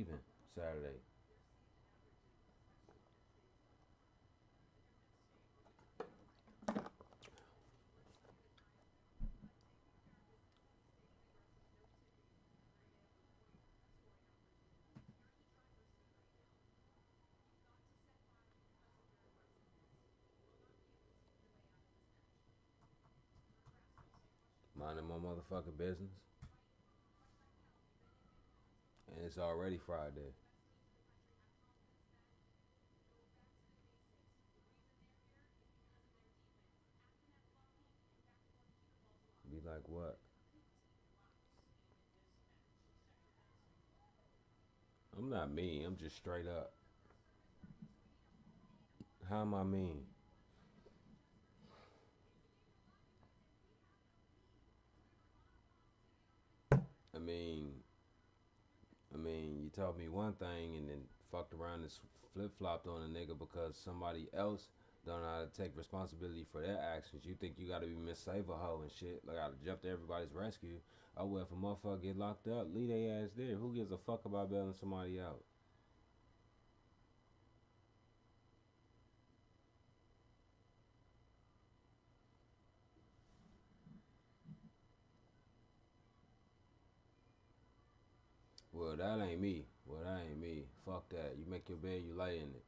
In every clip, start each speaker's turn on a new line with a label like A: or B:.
A: leaving Saturday. Minding my motherfucking business. And it's already Friday. Be like, what? I'm not mean. I'm just straight up. How am I mean? I mean, you told me one thing and then fucked around and flip flopped on a nigga because somebody else don't know how to take responsibility for their actions. You think you gotta be Miss Save a hoe and shit? Like, I gotta jump to everybody's rescue. Oh, well, if a motherfucker get locked up, leave their ass there. Who gives a fuck about bailing somebody out? Well, that ain't me. Well, that ain't me. Fuck that. You make your bed, you lay in it.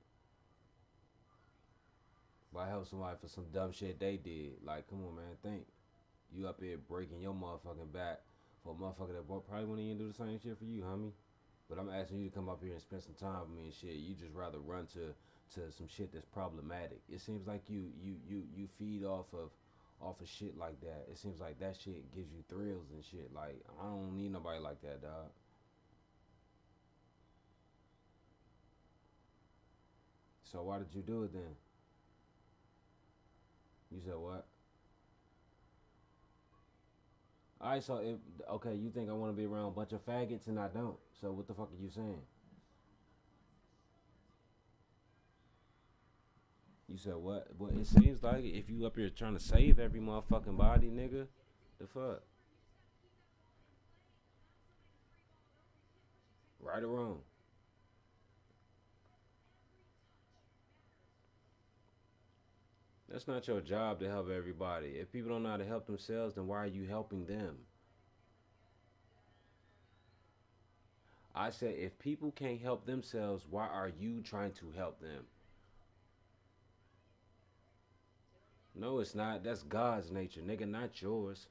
A: Why help somebody for some dumb shit they did? Like, come on, man, think. You up here breaking your motherfucking back for a motherfucker that probably wouldn't even do the same shit for you, homie. But I'm asking you to come up here and spend some time with me and shit. You just rather run to some shit that's problematic. It seems like you feed off of shit like that. It seems like that shit gives you thrills and shit. Like, I don't need nobody like that, dog. So why did you do it then? You said what? Alright, so if okay, you think I want to be around a bunch of faggots and I don't. So what the fuck are you saying? You said what? Well, it seems like if you up here trying to save every motherfucking body, nigga, the fuck, right or wrong? That's not your job to help everybody. If people don't know how to help themselves, then why are you helping them? I said if people can't help themselves, why are you trying to help them? No, it's not. That's God's nature, nigga, not yours.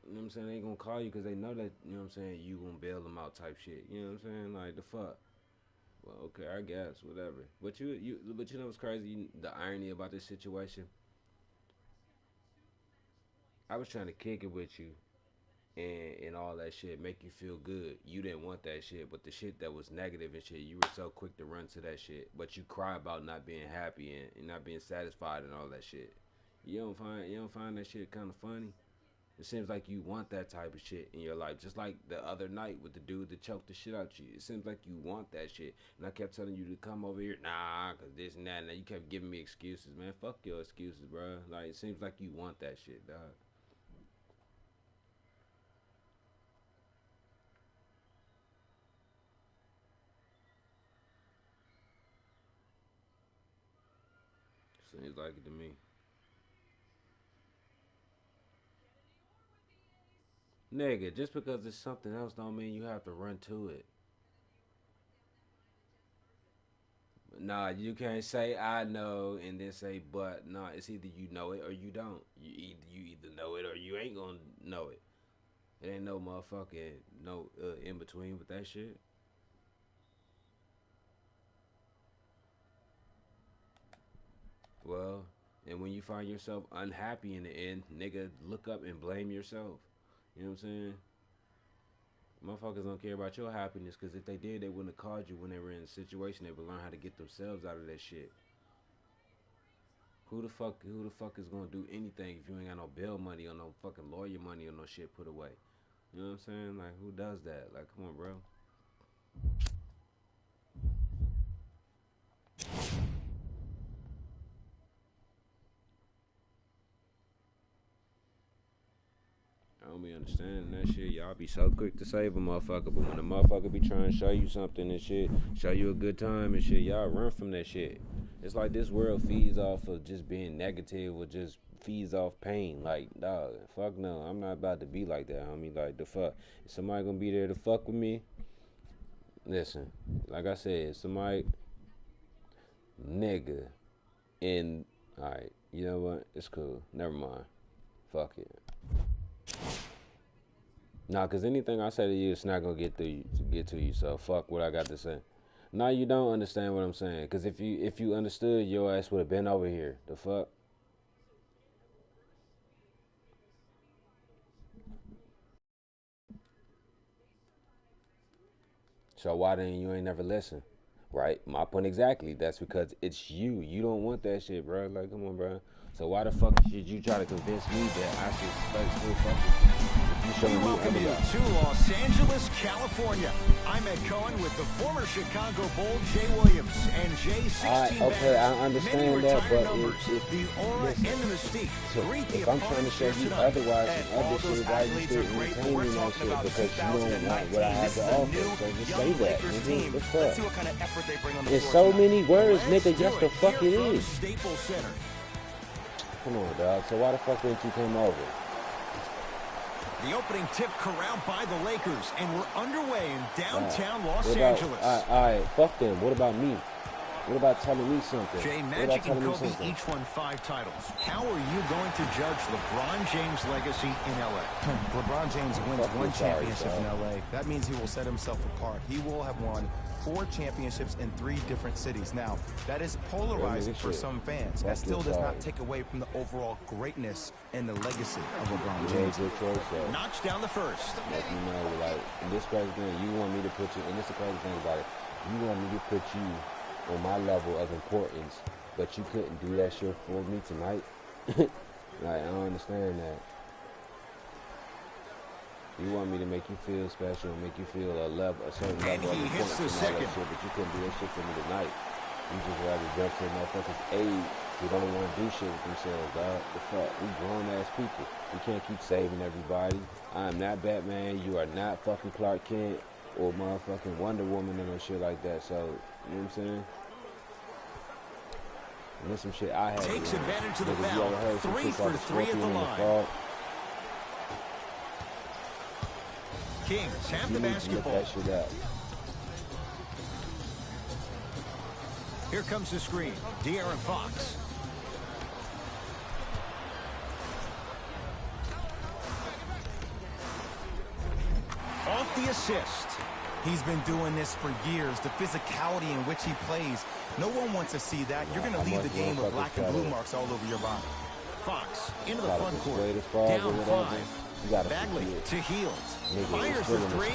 A: You know what I'm saying? They ain't gonna call you because they know that, you know what I'm saying, you gonna bail them out type shit. You know what I'm saying? Like, the fuck? Well, okay, I guess, whatever. But you know what's crazy? The irony about this situation? I was trying to kick it with you and all that shit, make you feel good. You didn't want that shit, but the shit that was negative and shit, you were so quick to run to that shit. But you cry about not being happy and not being satisfied and all that shit. You don't find that shit kind of funny? It seems like you want that type of shit in your life. Just like the other night with the dude that choked the shit out you. It seems like you want that shit. And I kept telling you to come over here. Nah, cause this and that. And you kept giving me excuses, man. Fuck your excuses, bro. Like, it seems like you want that shit, dog. Seems like it to me. Nigga, just because it's something else don't mean you have to run to it. Nah, you can't say I know and then say but. Nah, it's either you know it or you don't. You either know it or you ain't gonna know it. It ain't no motherfucking no in between with that shit. Well, and when you find yourself unhappy in the end, nigga, look up and blame yourself. You know what I'm saying? Motherfuckers don't care about your happiness because if they did, they wouldn't have called you when they were in a situation. They would learn how to get themselves out of that shit. Who the fuck is gonna do anything if you ain't got no bail money or no fucking lawyer money or no shit put away? You know what I'm saying? Like, who does that? Like, come on, bro. don't be understanding that shit. Y'all be so quick to save a motherfucker, but when a motherfucker be trying to show you something and shit, show you a good time and shit, y'all run from that shit. It's like this world feeds off of just being negative or just feeds off pain. Like, dog, fuck no. I'm not about to be like that, homie. Like, the fuck. If somebody gonna be there to fuck with me, listen, like I said, somebody, nigga, and, alright, you know what? It's cool. Never mind. Fuck it. Nah, cause anything I say to you, it's not gonna get to you. So fuck what I got to say. Nah, you don't understand what I'm saying. Cause if you understood, your ass would have been over here. The fuck. So why then you ain't never listen? Right? My point exactly. That's because it's you. You don't want that shit, bro. Like, come on, bro. So why the fuck should you try to convince me that I should still fuck with you?
B: We welcome you to Los Angeles, California. I'm Ed Cohen with the former Chicago Bull, Jay Williams, and J16.
A: Okay, I understand that, but
B: the aura and the mystique.
A: So if I'm trying to show you otherwise and other shit, why you still entertaining that shit? Because you don't want what I have to offer. So just say that, nigga. What's up? There's so many words, nigga. Yes, the fuck it is. Come on, dog. So why the fuck didn't you come over?
B: The opening tip corralled by the Lakers, and we're underway in downtown Los Angeles.
A: All right, fuck them. What about me? What about telling me something?
B: Jay, Magic and Kobe each won 5 titles. How are you going to judge LeBron James' legacy in L.A.?
C: LeBron James wins 1 championship in L.A. That means he will set himself apart. He will have won 4 championships in 3 different cities. Now, that is polarizing for some fans. That still does not take away from the overall greatness and the legacy of LeBron James.
B: Notch down the first.
A: Let me know, like, in this crazy thing, you want me to put you, and this is the crazy thing about it, you want me to put you on my level of importance, but you couldn't do that shit for me tonight? Like, I don't understand that. You want me to make you feel special, make you feel a certain level of importance and all that shit, but you couldn't do that shit for me tonight. You just rather jump to motherfuckers' aid who don't want to do shit with themselves, dog. The fuck? We grown-ass people. We can't keep saving everybody. I am not Batman. You are not fucking Clark Kent or motherfucking Wonder Woman or no shit like that. So, you know what I'm saying? And there's some shit I had.
B: Takes advantage of the foul. 3 for 3 at the line. Kings have the basketball. Here comes the screen. De'Aaron Fox. Off the assist.
C: He's been doing this for years. The physicality in which he plays. No one wants to see that. You're going to leave the game with black and blue marks all over your body.
B: Fox into the front court. Down 5. Bagley to Heald. Fires the 3,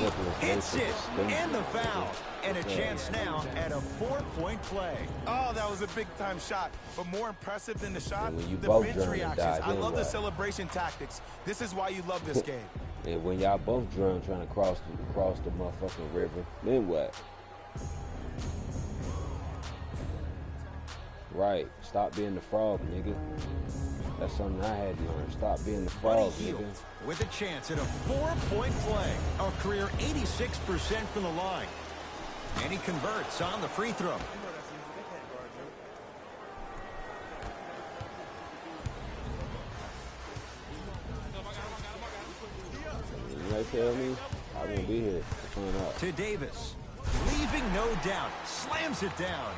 B: hits it, and the foul. And a chance now at a 4-point play.
C: Oh, that was a big-time shot. But more impressive than the shot, the bench reactions. I love the celebration tactics. This is why you love this game.
A: And when y'all both drown trying to cross the motherfucking river, then what? Right. Stop being the frog, nigga. That's something I had to learn. Stop being the frog, nigga.
B: With a chance at a 4-point play. A career 86% from the line. And he converts on the free throw.
A: You might tell me I won't be here to find out.
B: To Davis. Leaving no doubt. Slams it down.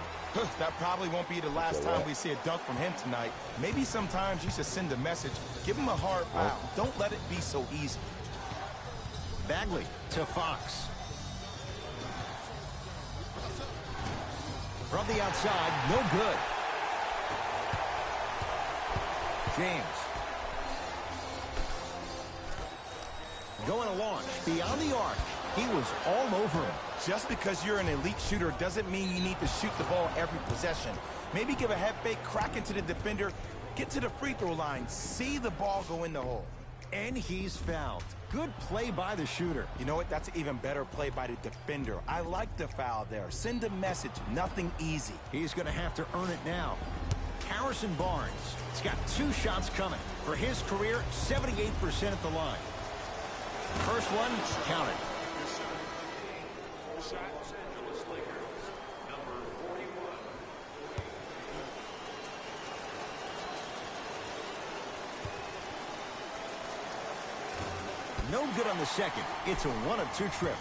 C: That probably won't be the last time we see a dunk from him tonight. Maybe sometimes you should send a message. Give him a hard foul. Don't let it be so easy.
B: Bagley to Fox. From the outside, no good. James. Going along, beyond the arc. He was all over him.
C: Just because you're an elite shooter doesn't mean you need to shoot the ball every possession. Maybe give a head fake, crack into the defender, get to the free throw line, see the ball go in the hole.
B: And he's fouled. Good play by the shooter.
C: You know what? That's an even better play by the defender. I like the foul there. Send a message. Nothing easy.
B: He's going to have to earn it now. Harrison Barnes. He's got 2 shots coming. For his career, 78% at the line. First one, count it. No good on the second. It's a 1-of-2 trip.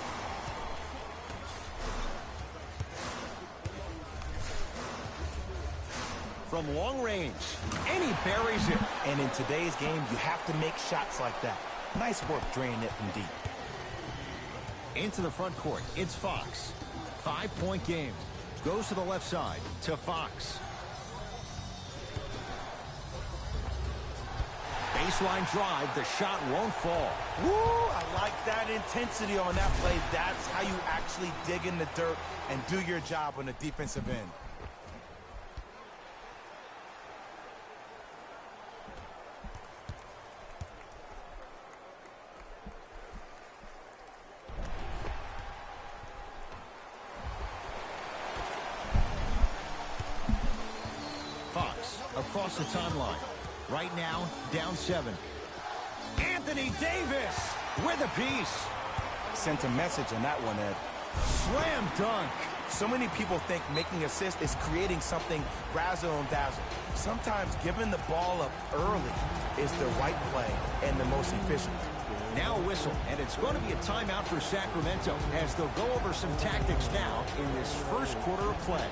B: From long range, and he buries it.
C: And in today's game, you have to make shots like that. Nice work draining it from deep.
B: Into the front court, it's Fox. 5-point game. Goes to the left side to Fox. Baseline drive, the shot won't fall.
C: Woo! I like that intensity on that play. That's how you actually dig in the dirt and do your job on the defensive end.
B: Fox across the timeline. Right now, down 7. Anthony Davis with a piece.
C: Sent a message on that one, Ed.
B: Slam dunk.
C: So many people think making assists is creating something razzle and dazzle. Sometimes giving the ball up early is the right play and the most efficient.
B: Now a whistle, and it's going to be a timeout for Sacramento as they'll go over some tactics now in this first quarter of play.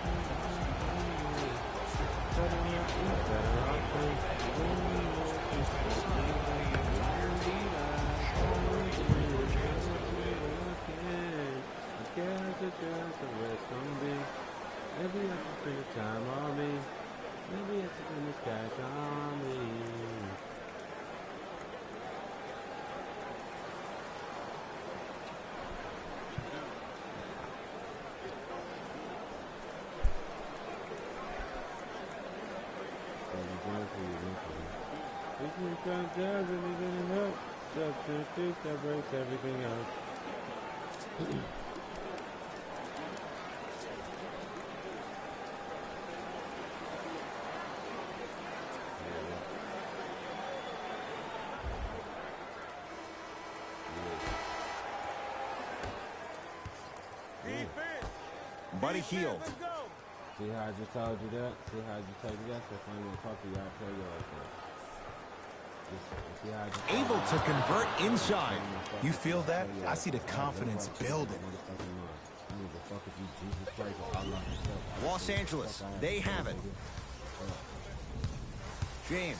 A: Maybe I should spend the time on me. Maybe I should spend this cash on me. That breaks everything else.
B: Buddy Hield.
A: See how I just told you that? See how I just told you that? So if I'm going to talk to you, I'll tell you
B: Able to convert inside.
C: You feel that? I see the confidence building.
B: Los Angeles, they have it. James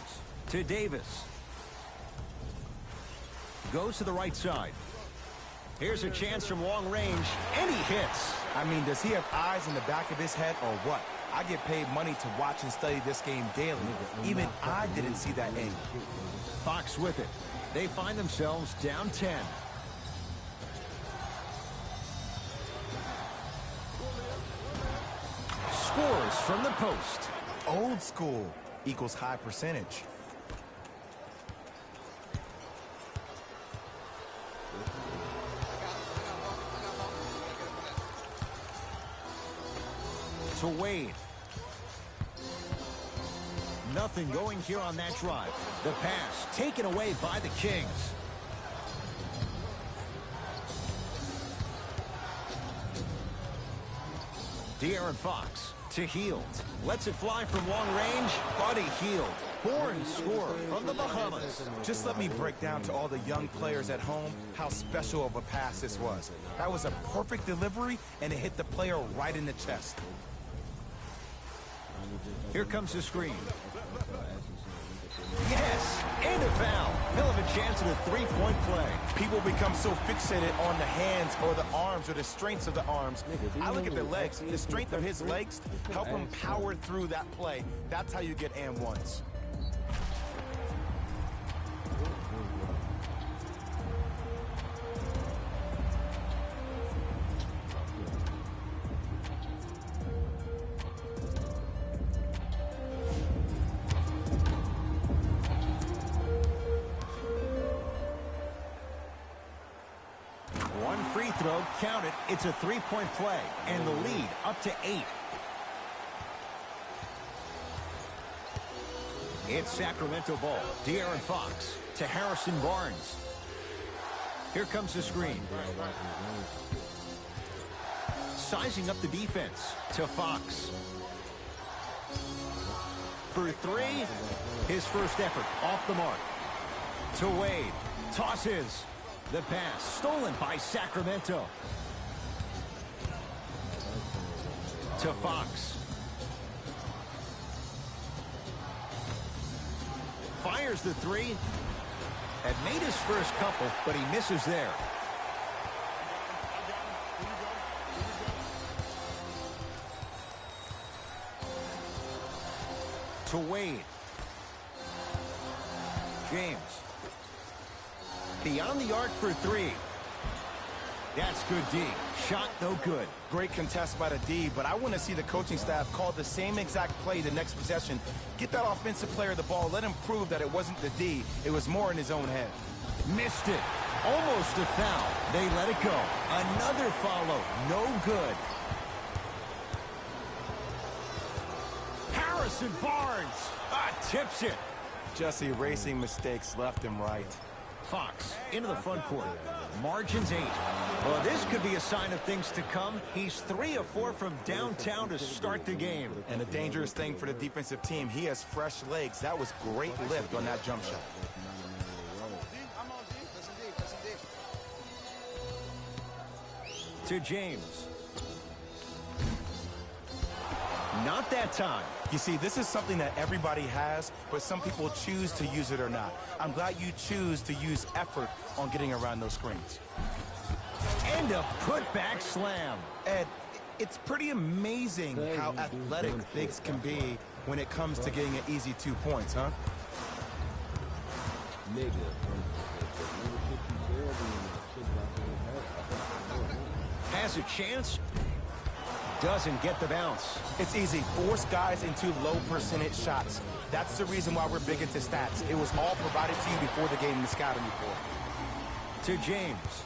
B: to Davis. Goes to the right side. Here's a chance from long range, and he hits.
C: I mean, does he have eyes in the back of his head or what? I get paid money to watch and study this game daily. Even I didn't see that angle.
B: Fox with it. They find themselves down 10. Scores from the post.
C: Old school equals high percentage.
B: To Wade. Nothing going here on that drive. The pass taken away by the Kings. De'Aaron Fox to Hield. Lets it fly from long range. Buddy Hield. Born scorer from the Bahamas.
C: Just let me break down to all the young players at home how special of a pass this was. That was a perfect delivery, and it hit the player right in the chest.
B: Here comes the screen. Yes, and a foul. He'll have a chance at a three-point play.
C: People become so fixated on the hands or the arms or the strengths of the arms. I look at the legs. The strength of his legs help him power through that play. That's how you get and ones.
B: Count it. It's a three-point play, and the lead up to 8. It's Sacramento ball. De'Aaron Fox to Harrison Barnes. Here comes the screen. Sizing up the defense to Fox. For three, his first effort off the mark. To Wade, tosses. The pass stolen by Sacramento. To Fox. Fires the three. Had made his first couple, but he misses there. To Wade. James. Beyond the arc for three. That's good D. Shot no good.
C: Great contest by the D, but I want to see the coaching staff call the same exact play the next possession. Get that offensive player the ball. Let him prove that it wasn't the D. It was more in his own head.
B: Missed it. Almost a foul. They let it go. Another follow. No good. Harrison Barnes. Tips it.
C: Just erasing mistakes left and right.
B: Fox into the front court. Margins 8. Well, this could be a sign of things to come. He's 3 of 4 from downtown to start the game.
C: And a dangerous thing for the defensive team, he has fresh legs. That was great lift on that jump shot.
B: To James. Not that time.
C: You see, this is something that everybody has, but some people choose to use it or not. I'm glad you choose to use effort on getting around those screens.
B: And a putback slam.
C: Ed, it's pretty amazing how athletic bigs can be when it comes to getting an easy 2 points, huh?
B: Has a chance. Doesn't get the bounce.
C: It's easy. Force guys into low percentage shots. That's the reason why we're big into stats. It was all provided to you before the game in the scouting report.
B: To James.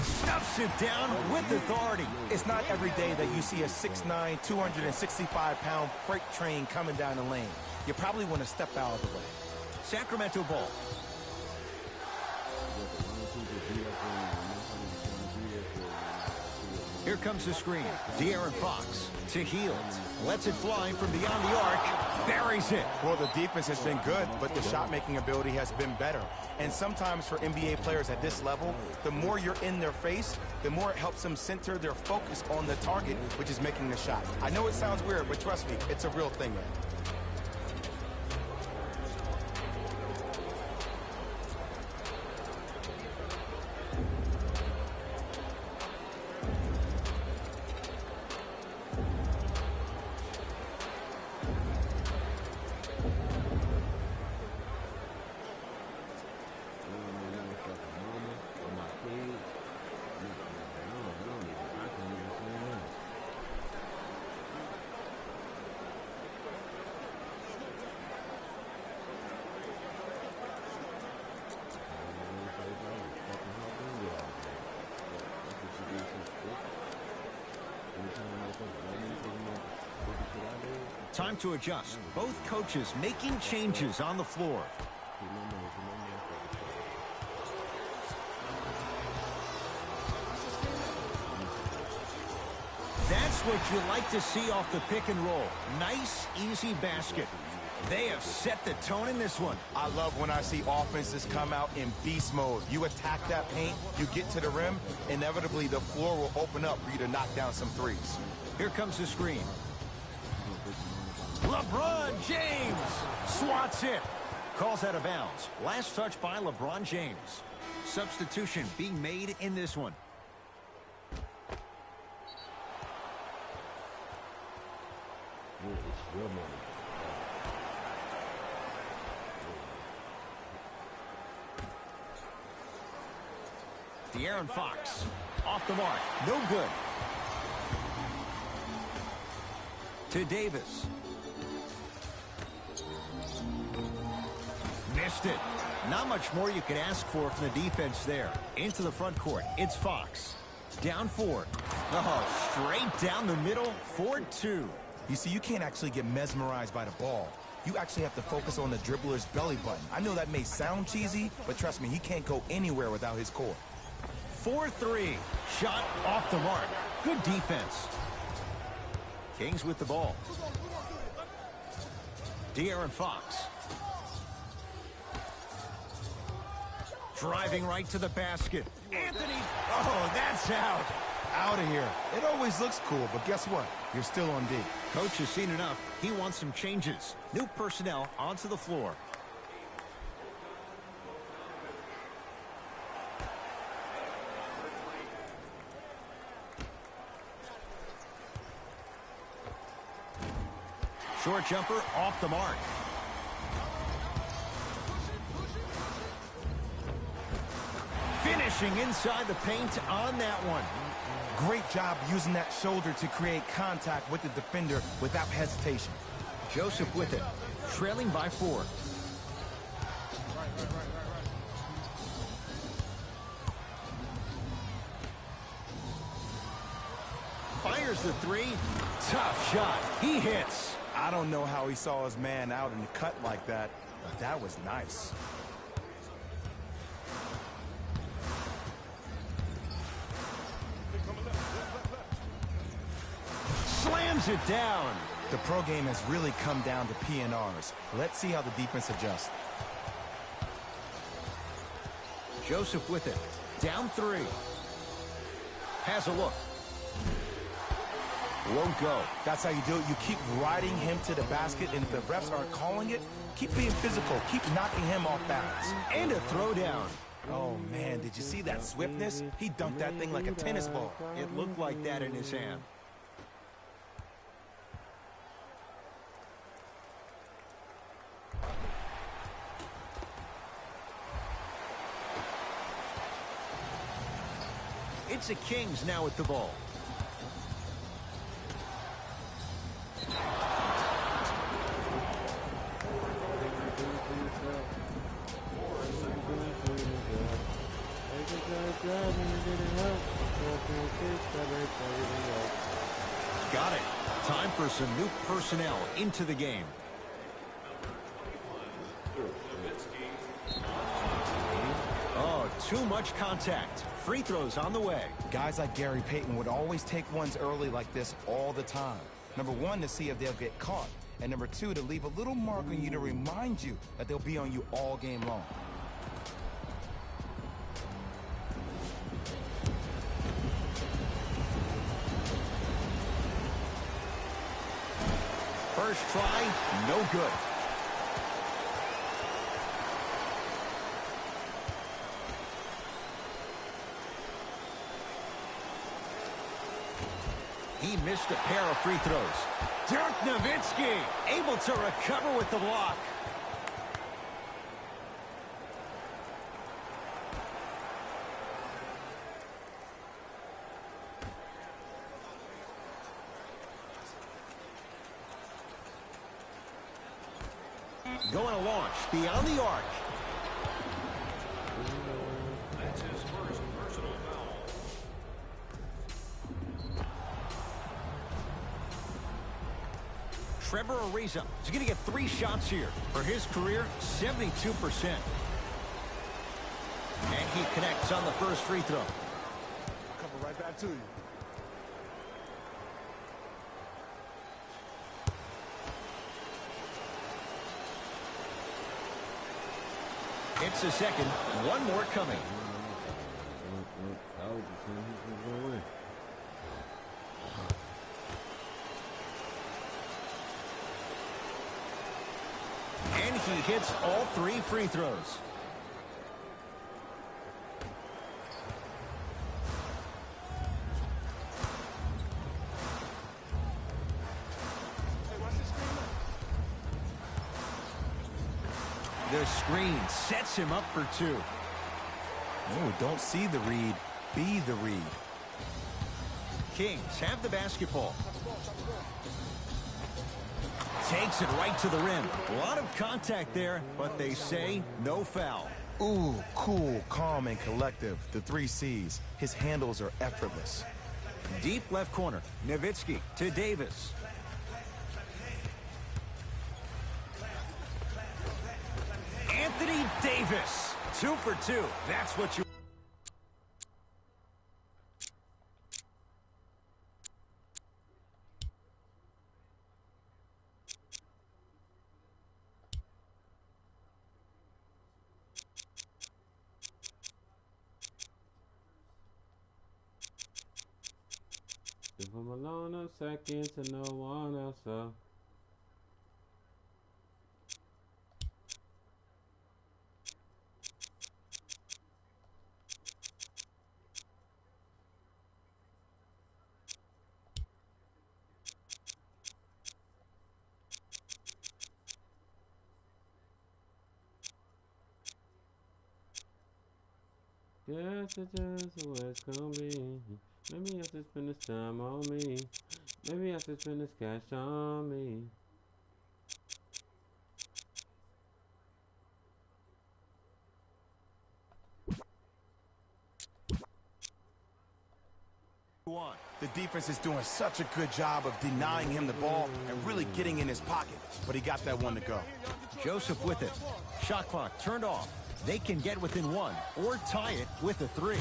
B: Stuffs it down with authority.
C: It's not every day that you see a 6'9", 265-pound freight train coming down the lane. You probably want to step out of the way.
B: Sacramento ball. Here comes the screen. De'Aaron Fox to Heald. Lets it fly from beyond the arc. Buries it.
C: Well, the defense has been good, but the shot-making ability has been better. And sometimes for NBA players at this level, the more you're in their face, the more it helps them center their focus on the target, which is making the shot. I know it sounds weird, but trust me, it's a real thing, man.
B: Time to adjust. Both coaches making changes on the floor. That's what you like to see off the pick and roll. Nice, easy basket. They have set the tone in this one.
C: I love when I see offenses come out in beast mode. You attack that paint, you get to the rim, inevitably the floor will open up for you to knock down some threes.
B: Here comes the screen. LeBron James swats it. Calls out of bounds. Last touch by LeBron James. Substitution being made in this one. De'Aaron Fox off the mark. No good. To Davis. Missed it. Not much more you can ask for from the defense there. Into the front court. It's Fox. Down 4. Oh, straight down the middle. 4-2.
C: You see, you can't actually get mesmerized by the ball. You actually have to focus on the dribbler's belly button. I know that may sound cheesy, but trust me, he can't go anywhere without his core.
B: 4-3. Shot off the mark. Good defense. Kings with the ball. De'Aaron Fox. Driving right to the basket. Anthony. Oh, that's out.
C: Out of here. It always looks cool, but guess what? You're still on D.
B: Coach has seen enough. He wants some changes. New personnel onto the floor. Short jumper off the mark. Finishing inside the paint on that one.
C: Great job using that shoulder to create contact with the defender without hesitation.
B: Joseph with it, trailing by 4. Fires the 3. Tough shot. He hits.
C: I don't know how he saw his man out in the cut like that, but that was nice.
B: Slams it down.
C: The pro game has really come down to PNRs. Let's see how the defense adjusts.
B: Joseph with it. Down 3. Has a look. Won't go.
C: That's how you do it. You keep riding him to the basket, and if the refs aren't calling it, keep being physical. Keep knocking him off balance.
B: And a throwdown.
C: Oh, man, did you see that swiftness? He dunked that thing like a tennis ball.
B: It looked like that in his hand. It's the Kings now with the ball. Got it. Time for some new personnel into the game. Oh, too much contact. Free throws on the way.
C: Guys like Gary Payton would always take ones early like this all the time. Number 1, to see if they'll get caught. And number 2, to leave a little mark on you to remind you that they'll be on you all game long.
B: First try, no good. He missed a pair of free throws. Dirk Nowitzki able to recover with the block. Going to launch beyond the arc.
D: That's his first personal foul.
B: Trevor Ariza is going to get 3 shots here. For his career, 72%. And he connects on the first free throw.
C: Coming right back to you.
B: It's the second. One more coming. And he hits all 3 free throws. The screen sets him up for 2.
C: Oh, don't see the read, be the read.
B: Kings have the basketball. Takes it right to the rim. A lot of contact there, but they say no foul.
C: Ooh, cool, calm, and collective. The 3 C's. His handles are effortless.
B: Deep left corner. Nowitzki to Davis. Davis, 2 for 2. That's what you...
A: If I'm alone a second to no one else up. Guess it's just the way it's gonna be. Maybe I should spend this time on me. Maybe I should spend this cash on me.
C: The defense is doing such a good job of denying him the ball and really getting in his pocket, but he got that one to go.
B: Joseph with it. Shot clock turned off. They can get within 1 or tie it with a 3.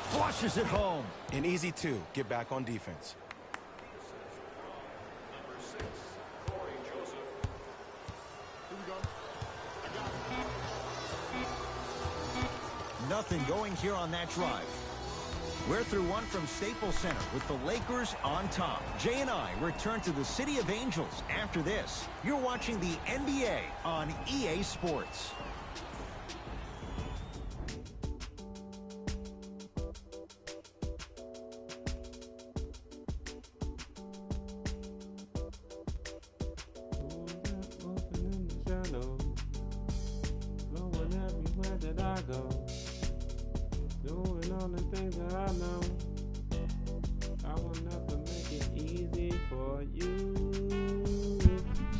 B: Flushes it home.
C: An easy 2. Get back on defense.
D: Number 6, Corey Joseph. Here we go.
B: Nothing going here on that drive. We're through one from Staples Center with the Lakers on top. Jay and I return to the City of Angels after this. You're watching the NBA on EA Sports.
A: Doing all the things that I know. I will never make it easy for you.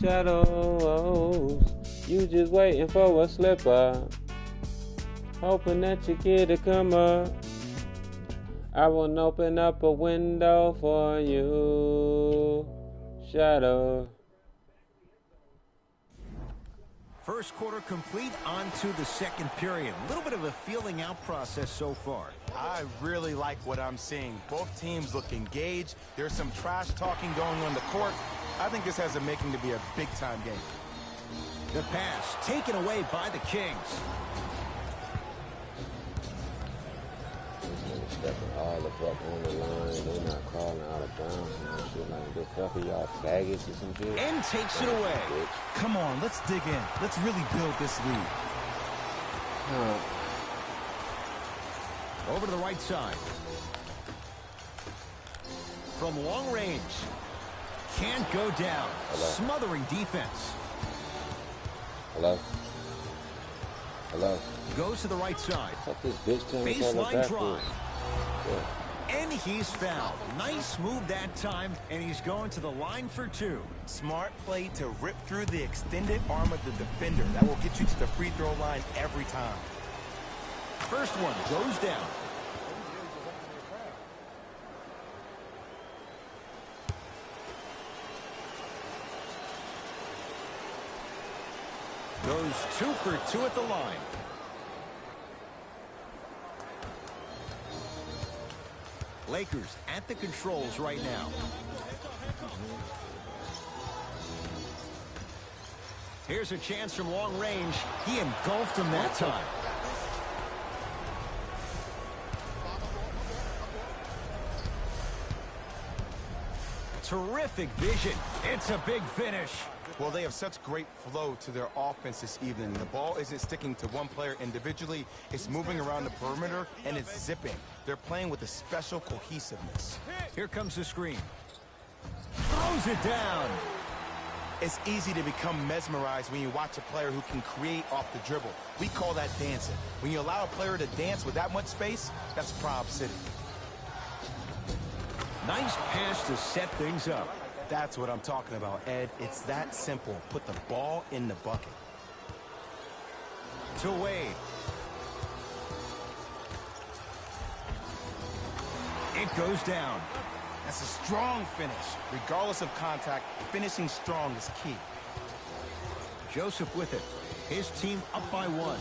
A: Shadows, you just waiting for a slip up. Hoping that you get to come up. I won't open up a window for you. Shadow.
B: First quarter complete, on to the second period. A little bit of a feeling out process so far.
C: I really like what I'm seeing. Both teams look engaged. There's some trash talking going on the court. I think this has the making to be a big-time game.
B: The pass taken away by the Kings.
A: Stepping all the fuck on the line. They're not calling out of bounds and shit like the fuck are y'all faggots or some shit.
B: And takes it away.
C: Come on, let's dig in. Let's really build this lead.
B: Over to the right side. From long range. Can't go down.
A: Hello.
B: Smothering defense.
A: Hello? Hello?
B: Goes to the right side.
A: Fuck this bitch telling me to
B: Baseline drive.
A: Yeah.
B: And he's fouled. Nice move that time, and he's going to the line for 2.
C: Smart play to rip through the extended arm of the defender. That will get you to the free throw line every time.
B: First one goes down. Goes 2 for 2 at the line. Lakers at the controls right now. Here's a chance from long range. He engulfed him that time. Terrific vision. It's a big finish.
C: Well, they have such great flow to their offense this evening. The ball isn't sticking to one player individually. It's moving around the perimeter, and it's zipping. They're playing with a special cohesiveness.
B: Here comes the screen. Throws it down.
C: It's easy to become mesmerized when you watch a player who can create off the dribble. We call that dancing. When you allow a player to dance with that much space, that's Prob City.
B: Nice pass to set things up.
C: That's what I'm talking about, Ed. It's that simple. Put the ball in the bucket.
B: To Wade. It goes down.
C: That's a strong finish. Regardless of contact, finishing strong is key.
B: Joseph with it. His team up by 1.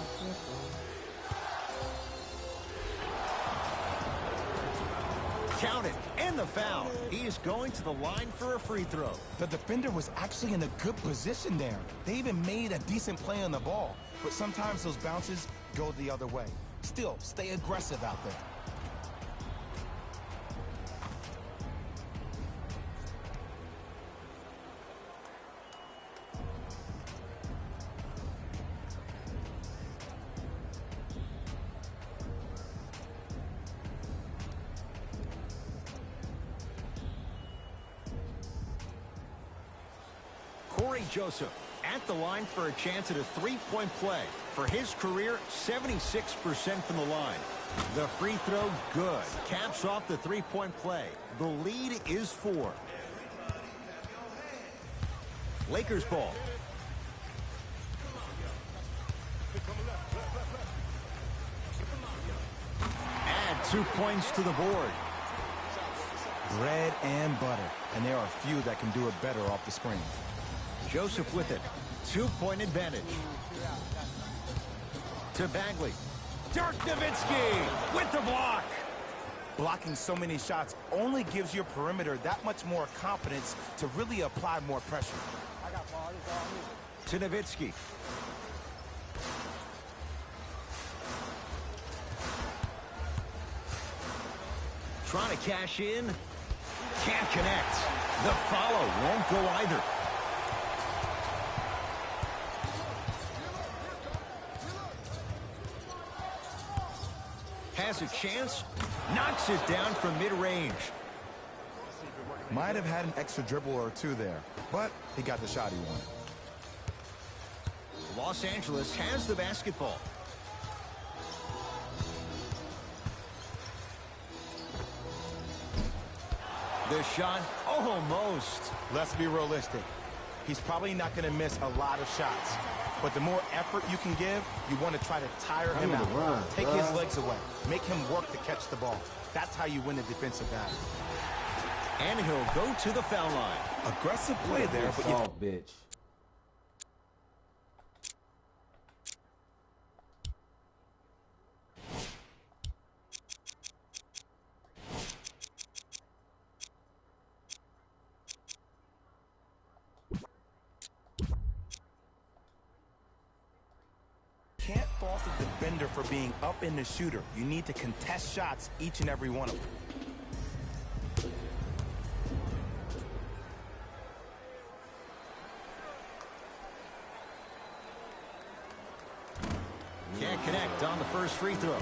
B: Count it, and the foul. He is going to the line for a free throw.
C: The defender was actually in a good position there. They even made a decent play on the ball. But sometimes those bounces go the other way. Still, stay aggressive out there.
B: Joseph at the line for a chance at a three-point play. For his career, 76% from the line. The free throw, good. Caps off the three-point play. The lead is 4. Lakers ball. Add 2 points to the board.
C: Bread and butter. And there are a few that can do it better off the screen.
B: Joseph with it. 2-point advantage. To Bagley. Dirk Nowitzki with the block.
C: Blocking so many shots only gives your perimeter that much more confidence to really apply more pressure.
B: To Nowitzki. Trying to cash in. Can't connect. The follow won't go either. Has a chance, knocks it down from mid-range.
C: Might have had an extra dribble or two there, but he got the shot he wanted.
B: Los Angeles has the basketball. The shot, almost.
C: Let's be realistic. He's probably not going to miss a lot of shots. But the more effort you can give, you want to try to tire him out. Take his legs away. Make him work to catch the ball. That's how you win a defensive battle.
B: And he'll go to the foul line.
C: Aggressive play there, but you...
A: bitch.
C: Can't fault the defender for being up in the shooter. You need to contest shots, each and every one of them.
B: Can't connect on the first free throw.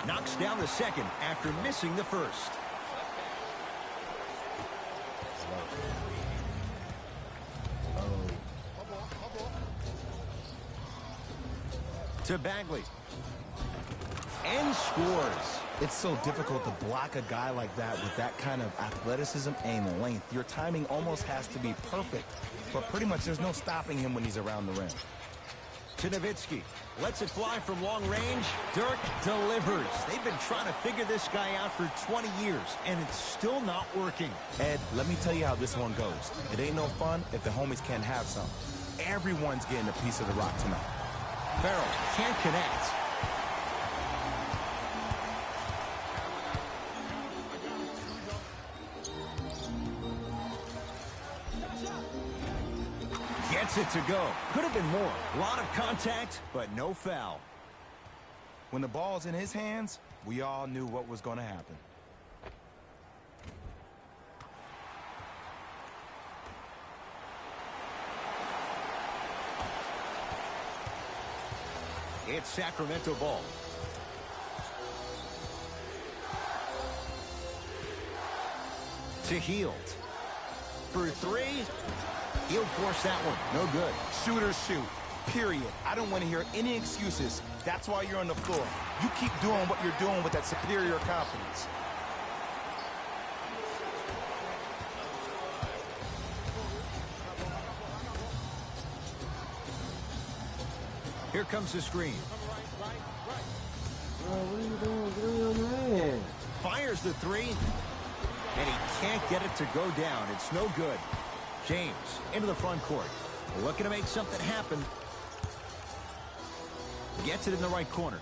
B: Knocks down the second after missing the first. To Bagley. And scores.
C: It's so difficult to block a guy like that with that kind of athleticism and length. Your timing almost has to be perfect, but pretty much there's no stopping him when he's around the rim.
B: To Nowitzki. Lets it fly from long range. Dirk delivers. They've been trying to figure this guy out for 20 years, and it's still not working.
C: Ed, let me tell you how this one goes. It ain't no fun if the homies can't have some. Everyone's getting a piece of the rock tonight.
B: Farrell can't connect. Gets it to go. Could have been more. A lot of contact, but no foul.
C: When the ball's in his hands, we all knew what was going to happen.
B: It's Sacramento ball. To Hield. For three. He'll force that one. No good.
C: Shooters shoot. Period. I don't want to hear any excuses. That's why you're on the floor. You keep doing what you're doing with that superior confidence.
B: Here comes the screen.
A: Bro, what are you doing? Get on your man.
B: Fires the three. And he can't get it to go down. It's no good. James into the front court. Looking to make something happen. Gets it in the right corner.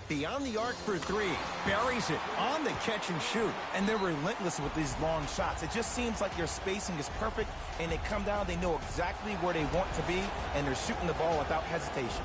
B: Beyond the arc for three. Buries it on the catch and shoot.
C: And they're relentless with these long shots. It just seems like your spacing is perfect, and they come down, they know exactly where they want to be, and they're shooting the ball without hesitation.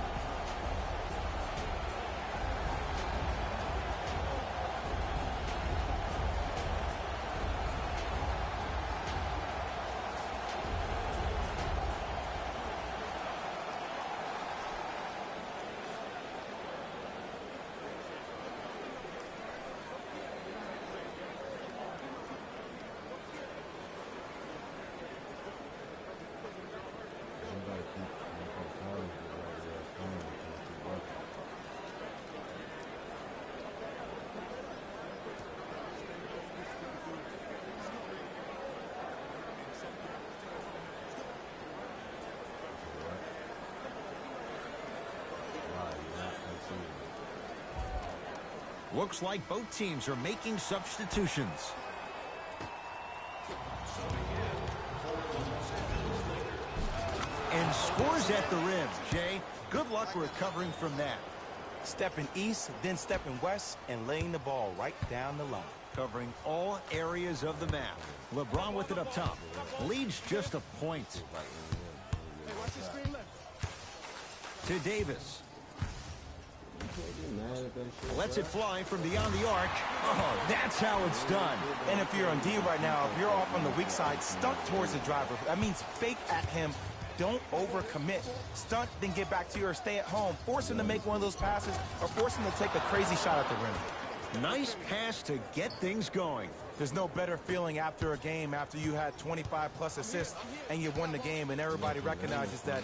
B: Looks like both teams are making substitutions. And scores at the rim. Jay, good luck recovering from that.
C: Stepping east, then stepping west, and laying the ball right down the line.
B: Covering all areas of the map. LeBron with it up top. Leads just a point. To Davis. Lets it fly from beyond the arc. Oh, that's how it's done.
C: And if you're on D right now, if you're off on the weak side, stunt towards the driver. That means fake at him. Don't overcommit. Stunt, then get back to your stay at home. Force him to make one of those passes or force him to take a crazy shot at the rim.
B: Nice pass to get things going.
C: There's no better feeling after a game after you had 25-plus assists and you won the game and everybody recognizes that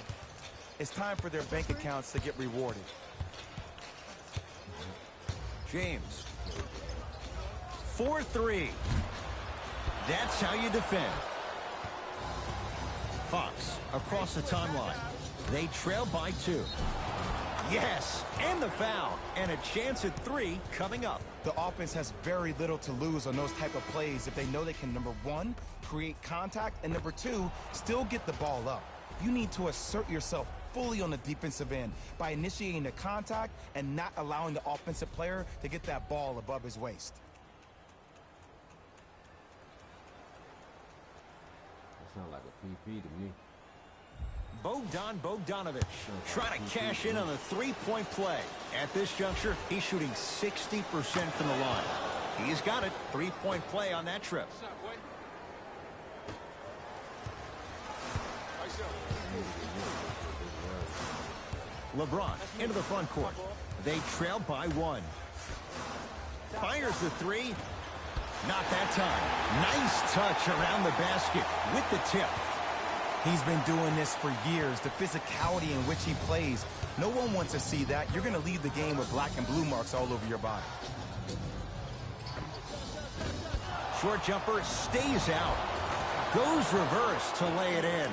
C: it's time for their bank accounts to get rewarded.
B: James. 4-3. That's how you defend. Fox across the timeline. They trail by 2. Yes, and the foul. And a chance at 3 coming up.
C: The offense has very little to lose on those type of plays if they know they can, number 1, create contact, and number 2, still get the ball up. You need to assert yourself fully on the defensive end by initiating the contact and not allowing the offensive player to get that ball above his waist.
A: That sounds like a PP to me.
B: Bogdan Bogdanovic trying to cash in on a three-point play. At this juncture, he's shooting 60% from the line. He's got it. Three-point play on that trip. LeBron into the front court. They trail by 1. Fires the 3. Not that time. Nice touch around the basket with the tip.
C: He's been doing this for years. The physicality in which he plays. No one wants to see that. You're going to leave the game with black and blue marks all over your body.
B: Short jumper stays out. Goes reverse to lay it in.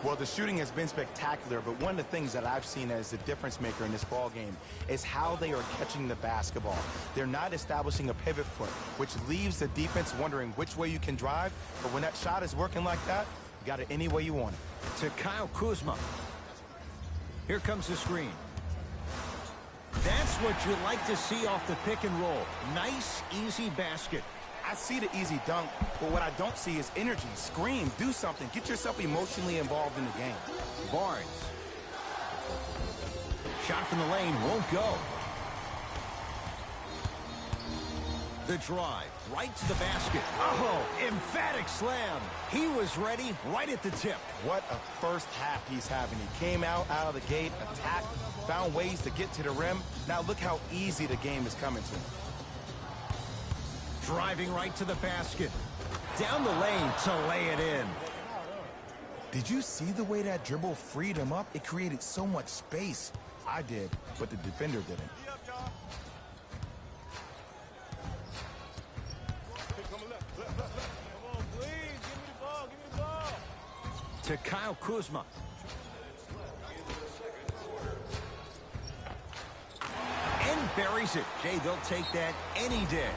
C: Well, the shooting has been spectacular, but one of the things that I've seen as the difference maker in this ball game is how they are catching the basketball. They're not establishing a pivot foot, which leaves the defense wondering which way you can drive. But when that shot is working like that, you got it any way you want it.
B: To Kyle Kuzma. Here comes the screen. That's what you like to see off the pick and roll. Nice, easy basket.
C: I see the easy dunk, but what I don't see is energy. Scream, do something. Get yourself emotionally involved in the game.
B: Barnes. Shot from the lane won't go. The drive, right to the basket. Oh, emphatic slam. He was ready right at the tip.
C: What a first half he's having. He came out of the gate, attacked, found ways to get to the rim. Now look how easy the game is coming to him.
B: Driving right to the basket. Down the lane to lay it in.
C: Did you see the way that dribble freed him up? It created so much space. I did, but the defender didn't.
B: To Kyle Kuzma. And buries it. Jay, they'll take that any day.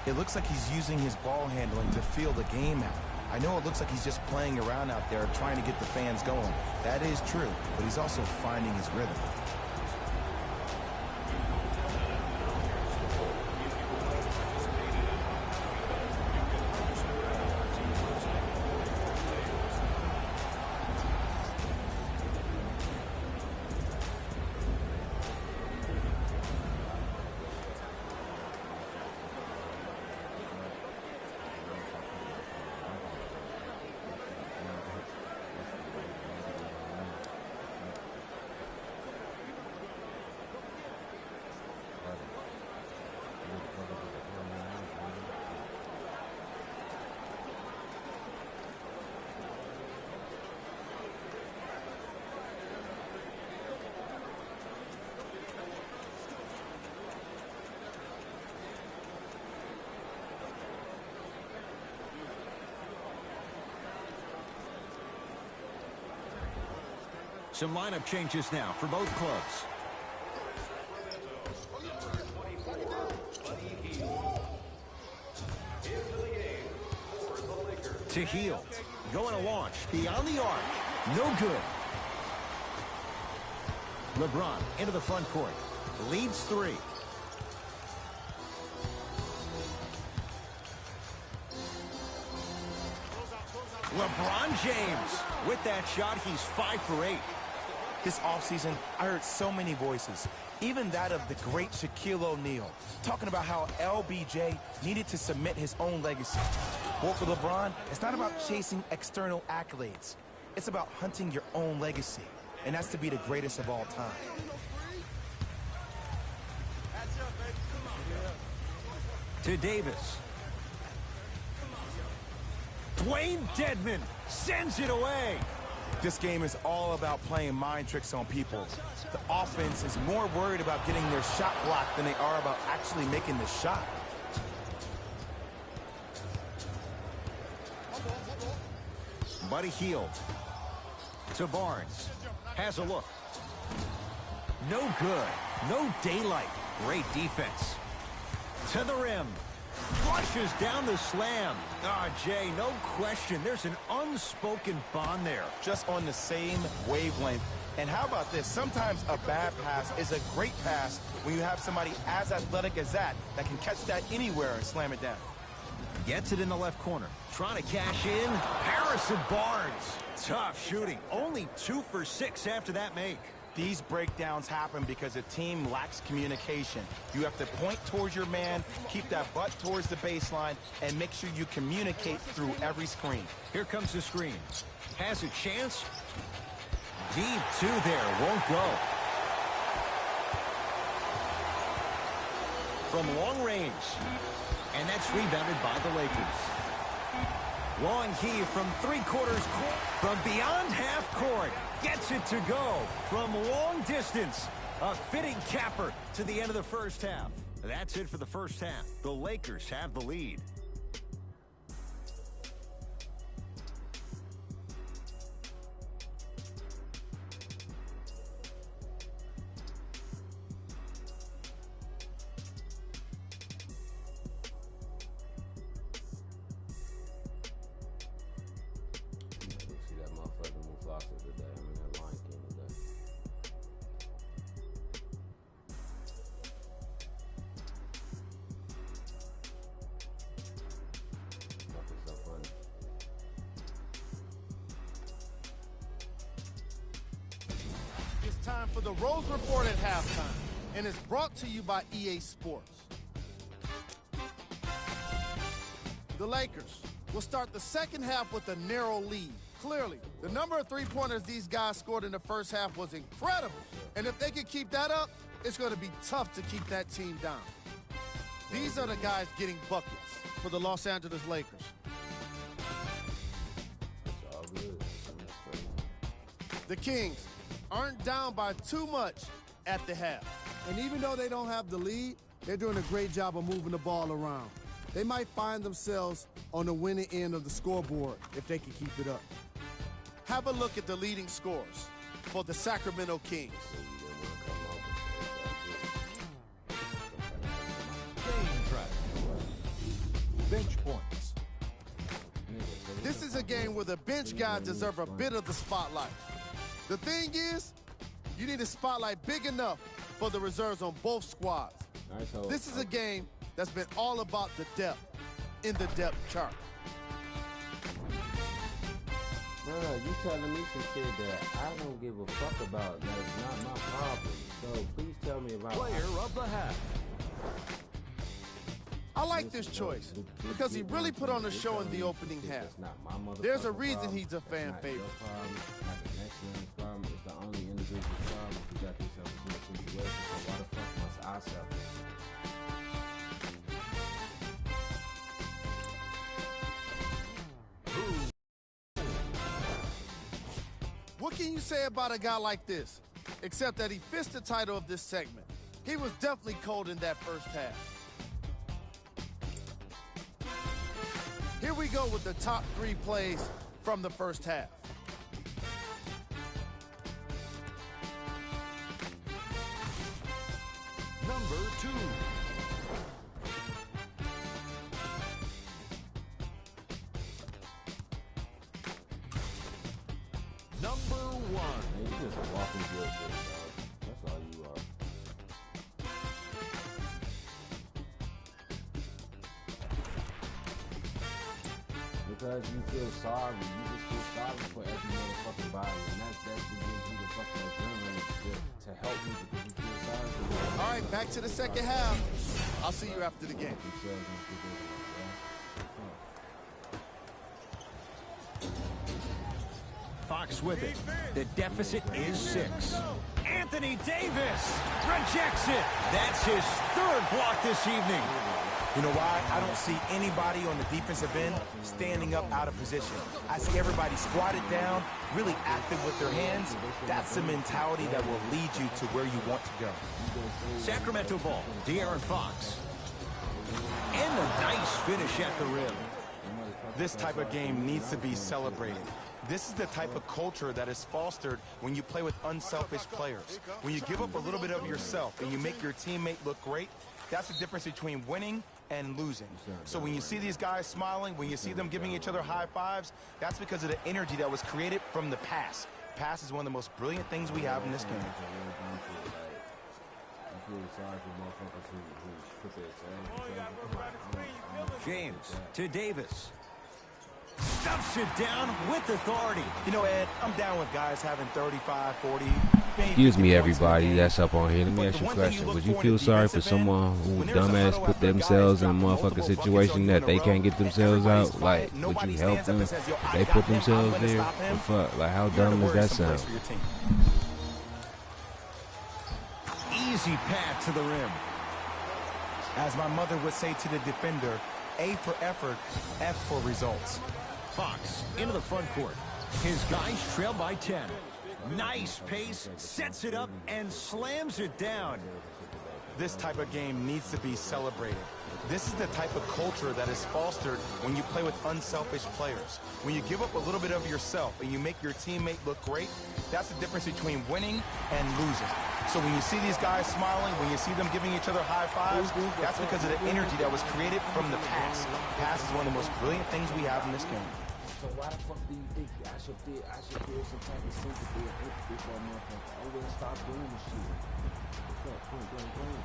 C: It looks like he's using his ball handling to feel the game out. I know it looks like he's just playing around out there trying to get the fans going. That is true, but he's also finding his rhythm.
B: Some lineup changes now for both clubs. To Hield. Going to launch. Beyond the arc. No good. LeBron into the front court. Leads 3. LeBron James. With that shot, he's 5 for 8.
C: This offseason, I heard so many voices, even that of the great Shaquille O'Neal, talking about how LBJ needed to submit his own legacy. Well, for LeBron, it's not about chasing external accolades. It's about hunting your own legacy, and that's to be the greatest of all time.
B: To Davis. Dwayne Dedmon sends it away.
C: This game is all about playing mind tricks on people. The offense is more worried about getting their shot blocked than they are about actually making the shot.
B: Buddy Hield. To Barnes. Has a look. No good. No daylight. Great defense. To the rim. Flushes down the slam. Jay, no question. There's an unspoken bond there.
C: Just on the same wavelength. And how about this? Sometimes a bad pass is a great pass when you have somebody as athletic as that can catch that anywhere and slam it down.
B: Gets it in the left corner. Trying to cash in. Harrison Barnes. Tough shooting. Only 2 for 6 after that make.
C: These breakdowns happen because a team lacks communication. You have to point towards your man, keep that butt towards the baseline, and make sure you communicate through every screen.
B: Here comes the screen. Has a chance. Deep 2 there. Won't go. From long range. And that's rebounded by the Lakers. Long heave from 3/4 court. From beyond half court. Gets it to go from long distance. A fitting capper to the end of the first half. That's it for the first half. The Lakers have the lead.
E: Time for the Rose Report at halftime, and it's brought to you by EA Sports. The Lakers will start the second half with a narrow lead. Clearly, the number of three-pointers these guys scored in the first half was incredible, and if they can keep that up, it's going to be tough to keep that team down. These are the guys getting buckets for the Los Angeles Lakers. The Kings aren't down by too much at the half. And even though they don't have the lead, they're doing a great job of moving the ball around. They might find themselves on the winning end of the scoreboard if they can keep it up. Have a look at the leading scorers for the Sacramento Kings.
F: Bench points.
E: This is a game where the bench guys deserve a bit of the spotlight. The thing is, you need a spotlight big enough for the reserves on both squads. This is a game that's been all about the depth in the depth chart.
A: No, you telling me some shit that I don't give a fuck about. That's not my problem. So please tell me about
B: Player of the half.
E: I like this choice because he really put on a show in the opening half. There's a reason he's a fan favorite.
A: It's the only individual problem if you got yourself in a situation. So why the fuck must I suffer?
E: What can you say about a guy like this? Except that he fits the title of this segment. He was definitely cold in that first half. Here we go with the top 3 plays from the first half.
B: Number 2. Number 1.
A: Man, you just walking good, dog. That's all you are. Because you feel sorry, you just feel sorry for every motherfucking body, and that's what gives you the fucking adrenaline to help you because you feel sorry for them.
E: All right, back to the second half. I'll see you after the game.
B: Fox with it. The deficit is 6. Anthony Davis rejects it. That's his 3rd block this evening.
C: You know why? I don't see anybody on the defensive end standing up out of position. I see everybody squatted down, really active with their hands. That's the mentality that will lead you to where you want to go.
B: Sacramento ball, De'Aaron Fox. And a nice finish at the rim.
C: This type of game needs to be celebrated. This is the type of culture that is fostered when you play with unselfish players. When you give up a little bit of yourself and you make your teammate look great, that's the difference between winning and losing. So when you see these guys smiling, when you see them giving each other high fives, that's because of the energy that was created from the pass. Pass is one of the most brilliant things we have in this game.
B: James to Davis. Stuffs it down with authority.
C: You know, Ed, I'm down with guys having 35, 40.
A: Excuse me, everybody that's up on here. Let me ask you a question. Would you feel sorry for someone who dumbass put themselves in a motherfucking situation that they can't get themselves out? Like, would you help them if they put themselves there? What fuck? Like, how dumb does that sound?
B: Easy path to the rim.
C: As my mother would say to the defender, A for effort, F for results.
B: Fox into the front court. His guys trail by 10. Nice pace, sets it up, and slams it down.
C: This type of game needs to be celebrated. This is the type of culture that is fostered when you play with unselfish players. When you give up a little bit of yourself and you make your teammate look great, that's the difference between winning and losing. So when you see these guys smiling, when you see them giving each other high fives, that's because of the energy that was created from the pass. Pass is one of the most brilliant things we have in this game.
A: So why the fuck do you think I should feel some type of sympathy or empathy for a motherfucker? I will stop doing this shit. What's up? Point blank blank.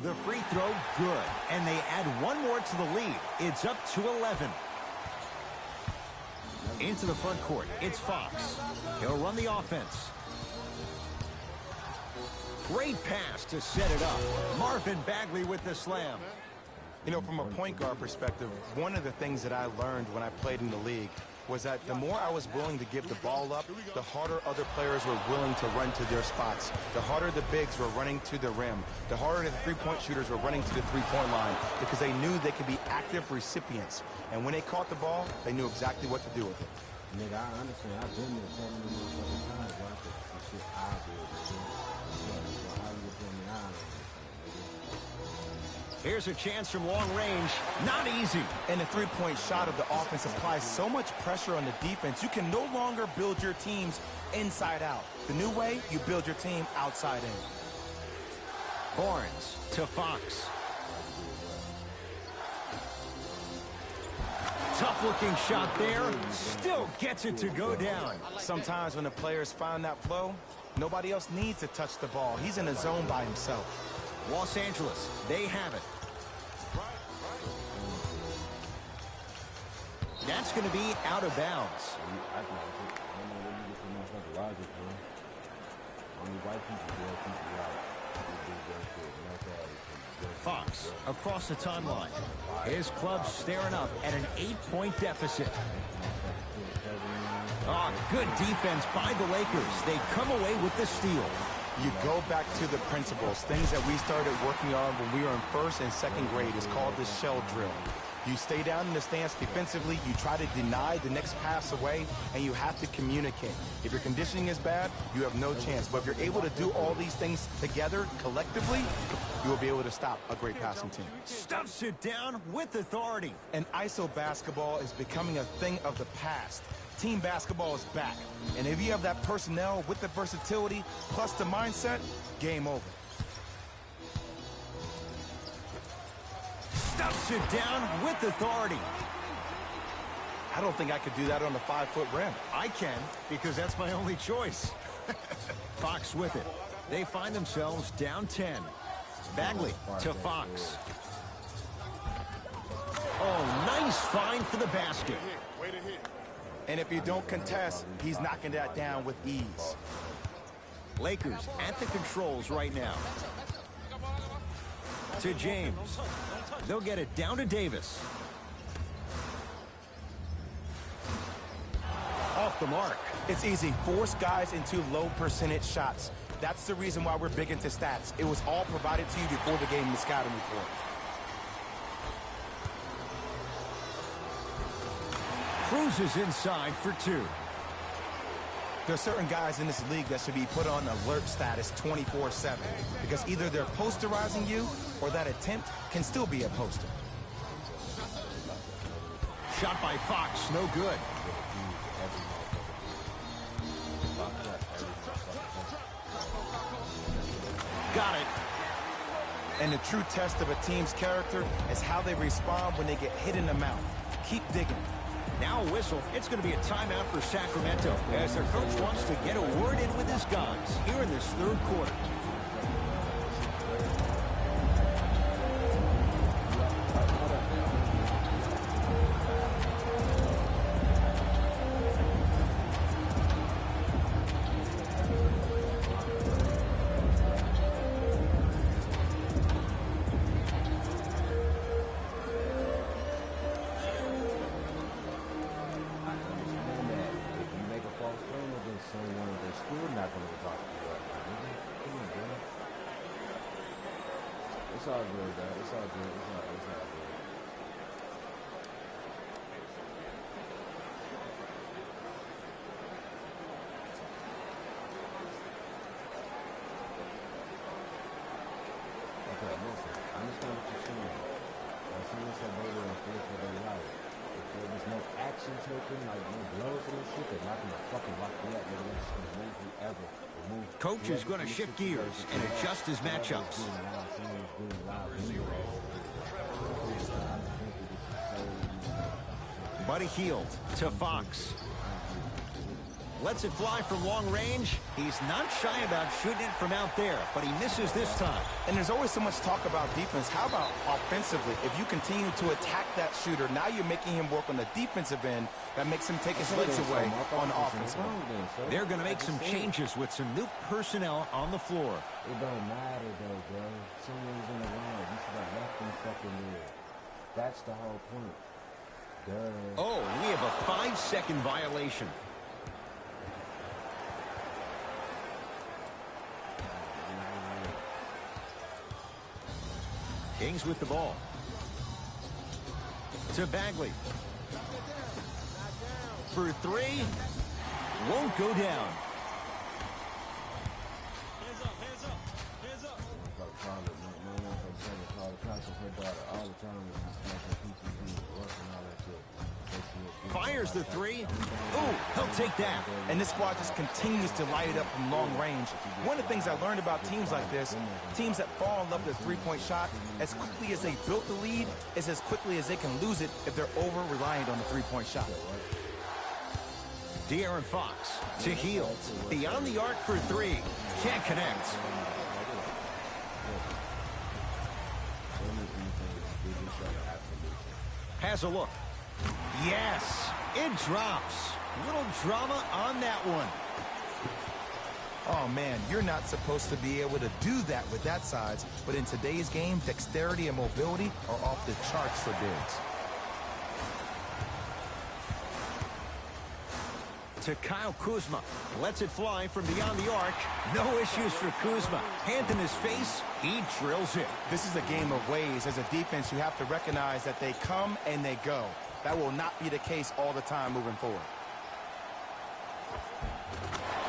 B: The free throw, good. And they add one more to the lead. It's up to 11. Into the front court, it's Fox. He'll run the offense. Great pass to set it up. Marvin Bagley with the slam.
C: You know, from a point guard perspective, one of the things that I learned when I played in the league was that the more I was willing to give the ball up, the harder other players were willing to run to their spots. The harder the bigs were running to the rim. The harder the three-point shooters were running to the three-point line because they knew they could be active recipients. And when they caught the ball, they knew exactly what to do with it.
A: Nigga, I understand. I've been there so many motherfucking times where I could shit I did. So how you put me on?
B: Here's a chance from long range. Not easy.
C: And the three-point shot of the offense applies so much pressure on the defense, you can no longer build your teams inside out. The new way, you build your team outside in.
B: Barnes to Fox. Tough-looking shot there. Still gets it to go down.
C: Sometimes when the players find that flow, nobody else needs to touch the ball. He's in a zone by himself.
B: Los Angeles, they have it. That's going to be out of bounds. Fox across the timeline. His club staring up at an 8-point deficit. Oh, good defense by the Lakers. They come away with the steal.
C: You go back to the principles, things that we started working on when we were in first and second grade. It's called the shell drill. You stay down in the stance defensively, you try to deny the next pass away, and you have to communicate. If your conditioning is bad, you have no chance. But if you're able to do all these things together, collectively, you will be able to stop a great passing team.
B: Stuffs it down with authority.
C: And ISO basketball is becoming a thing of the past. Team basketball is back. And if you have that personnel with the versatility plus the mindset, game over.
B: Stuffs it down with authority.
C: I don't think I could do that on the 5-foot rim.
B: I can, because that's my only choice. Fox with it. They find themselves down 10. Bagley to Fox. Oh, nice find for the basket.
C: And if you don't contest, he's knocking that down with ease.
B: Lakers at the controls right now. To James. They'll get it down to Davis. Off the mark.
C: It's easy. Force guys into low percentage shots. That's the reason why we're big into stats. It was all provided to you before the game in the scouting report.
B: Cruises inside for 2.
C: There are certain guys in this league that should be put on alert status 24/7 because either they're posterizing you or that attempt can still be a poster.
B: Shot by Fox, no good. Got it.
C: And the true test of a team's character is how they respond when they get hit in the mouth. Keep digging.
B: Now a whistle. It's going to be a timeout for Sacramento as their coach wants to get a word in with his guys here in this third quarter.
A: It's all good, though. It's all good. It's all good. Okay, listen. I understand what you're saying. As soon as I go there and feel for their life, if there was no action taken, like no blows or no shit, they're not gonna fucking lock me up. They're just gonna move whoever.
B: Coach is going to shift gears and adjust his matchups. Buddy Hield to Fox. Lets it fly from long range. He's not shy about shooting it from out there, but he misses this time.
C: And there's always so much talk about defense. How about offensively? If you continue to attack that shooter, now you're making him work on the defensive end. That makes him take his legs away on the offensive end.
B: They're going to make some changes with some new personnel on the floor.
A: It don't matter, though, bro. Someone's in the line. You should have left them fucking there. That's the whole point. Duh.
B: Oh, we have a 5-second violation. Kings with the ball. To Bagley. For 3. Won't go down.
D: Hands up, hands up, hands up.
B: Fires the three. Ooh, he'll take that.
C: And this squad just continues to light it up from long range. One of the things I learned about teams like this, teams that fall in love with a three-point shot, as quickly as they built the lead, is as quickly as they can lose it if they're over-reliant on the three-point shot.
B: De'Aaron Fox to Hield. Beyond the arc for three. Can't connect. Has a look. Yes, it drops. Little drama on that one.
C: Oh, man, you're not supposed to be able to do that with that size, but in today's game, dexterity and mobility are off the charts for bigs.
B: To Kyle Kuzma. Lets it fly from beyond the arc. No issues for Kuzma. Hand in his face, he drills it.
C: This is a game of ways. As a defense, you have to recognize that they come and they go. That will not be the case all the time moving forward.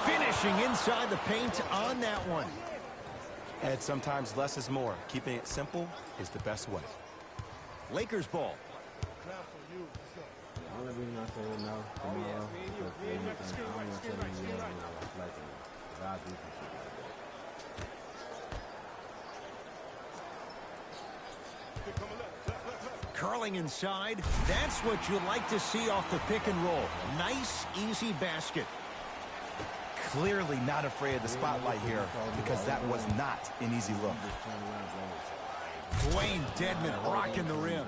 B: Finishing inside the paint on that one.
C: And sometimes less is more. Keeping it simple is the best way.
B: Lakers ball. Curling inside. That's what you like to see off the pick and roll. Nice, easy basket.
C: Clearly not afraid of the spotlight here because that was not an easy look.
B: Dwayne Dedmon rocking the rim.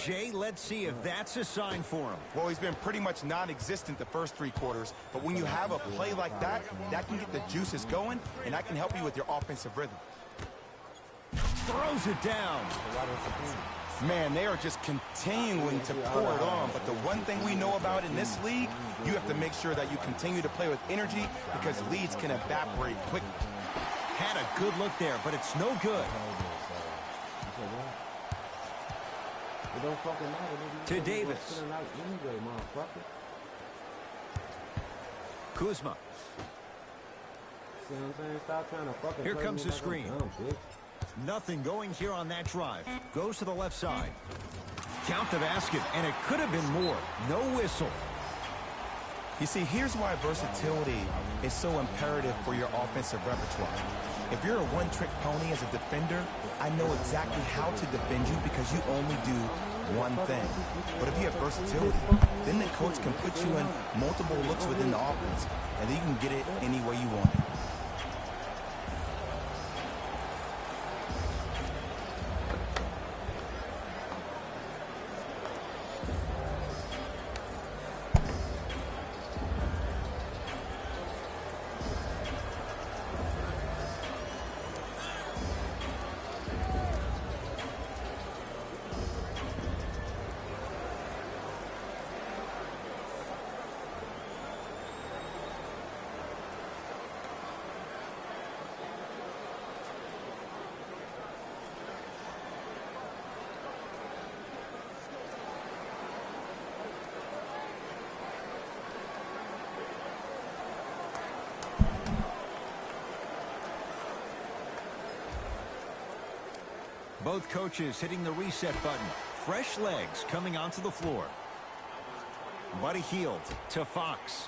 B: Jay, let's see if that's a sign for him.
C: Well, he's been pretty much non-existent the first three quarters, but when you have a play like that, that can get the juices going, and that can help you with your offensive rhythm.
B: Throws it down.
C: Man, they are just continuing to pour it on, but the one thing we know about in this league, you have to make sure that you continue to play with energy because leads can evaporate quickly.
B: Had a good look there, but it's no good. To Davis. Kuzma. Here comes the screen. Nothing going here on that drive. Goes to the left side. Count the basket, and it could have been more. No whistle.
C: You see, here's why versatility is so imperative for your offensive repertoire. If you're a one-trick pony as a defender, I know exactly how to defend you because you only do one thing. But if you have versatility, then the coach can put you in multiple looks within the offense, and then you can get it any way you want it.
B: Both coaches hitting the reset button. Fresh legs coming onto the floor. Buddy Hield to Fox.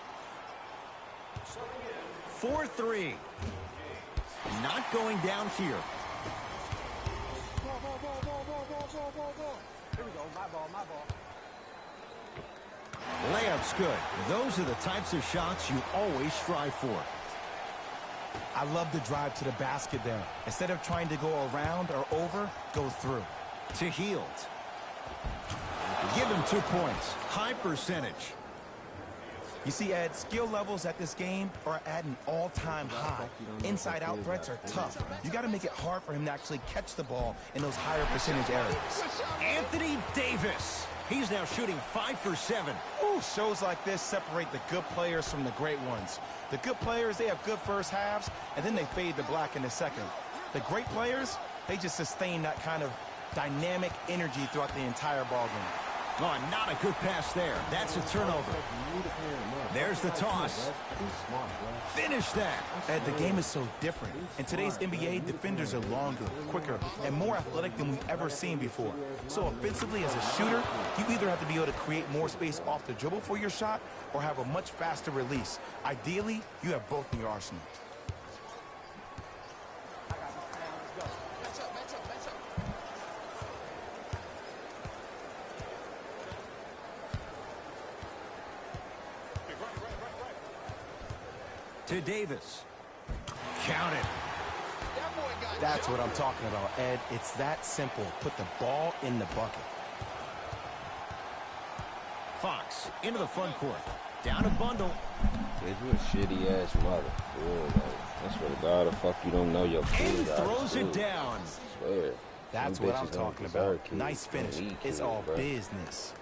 B: 4-3. Not going down here.
E: Here we go. My ball.
B: Layup's good. Those are the types of shots you always strive for.
C: I love the drive to the basket there. Instead of trying to go around or over, go through.
B: To Hield. Give him 2 points. High percentage.
C: You see, Ed, skill levels at this game are at an all-time high. Inside-out threats are tough. You got to make it hard for him to actually catch the ball in those higher percentage areas.
B: Anthony Davis. He's now shooting 5 for 7.
C: Ooh, shows like this separate the good players from the great ones. The good players, they have good first halves, and then they fade to black in the second. The great players, they just sustain that kind of dynamic energy throughout the entire ball game.
B: Oh, not a good pass there. That's a turnover. There's the toss. Finish that.
C: Ed, the game is so different. In today's NBA, defenders are longer, quicker, and more athletic than we've ever seen before. So offensively, as a shooter, you either have to be able to create more space off the dribble for your shot or have a much faster release. Ideally, you have both in your arsenal.
B: To Davis. Count it.
C: That's what I'm talking about, Ed. It's that simple. Put the ball in the bucket.
B: Fox into the front court. Down a bundle.
A: Kid, you a shitty ass mother. For real, like, I swear to God, the fuck you don't know your kid.
B: And throws it down.
A: I swear.
C: That's what I'm talking about. Nice finish. It's all business.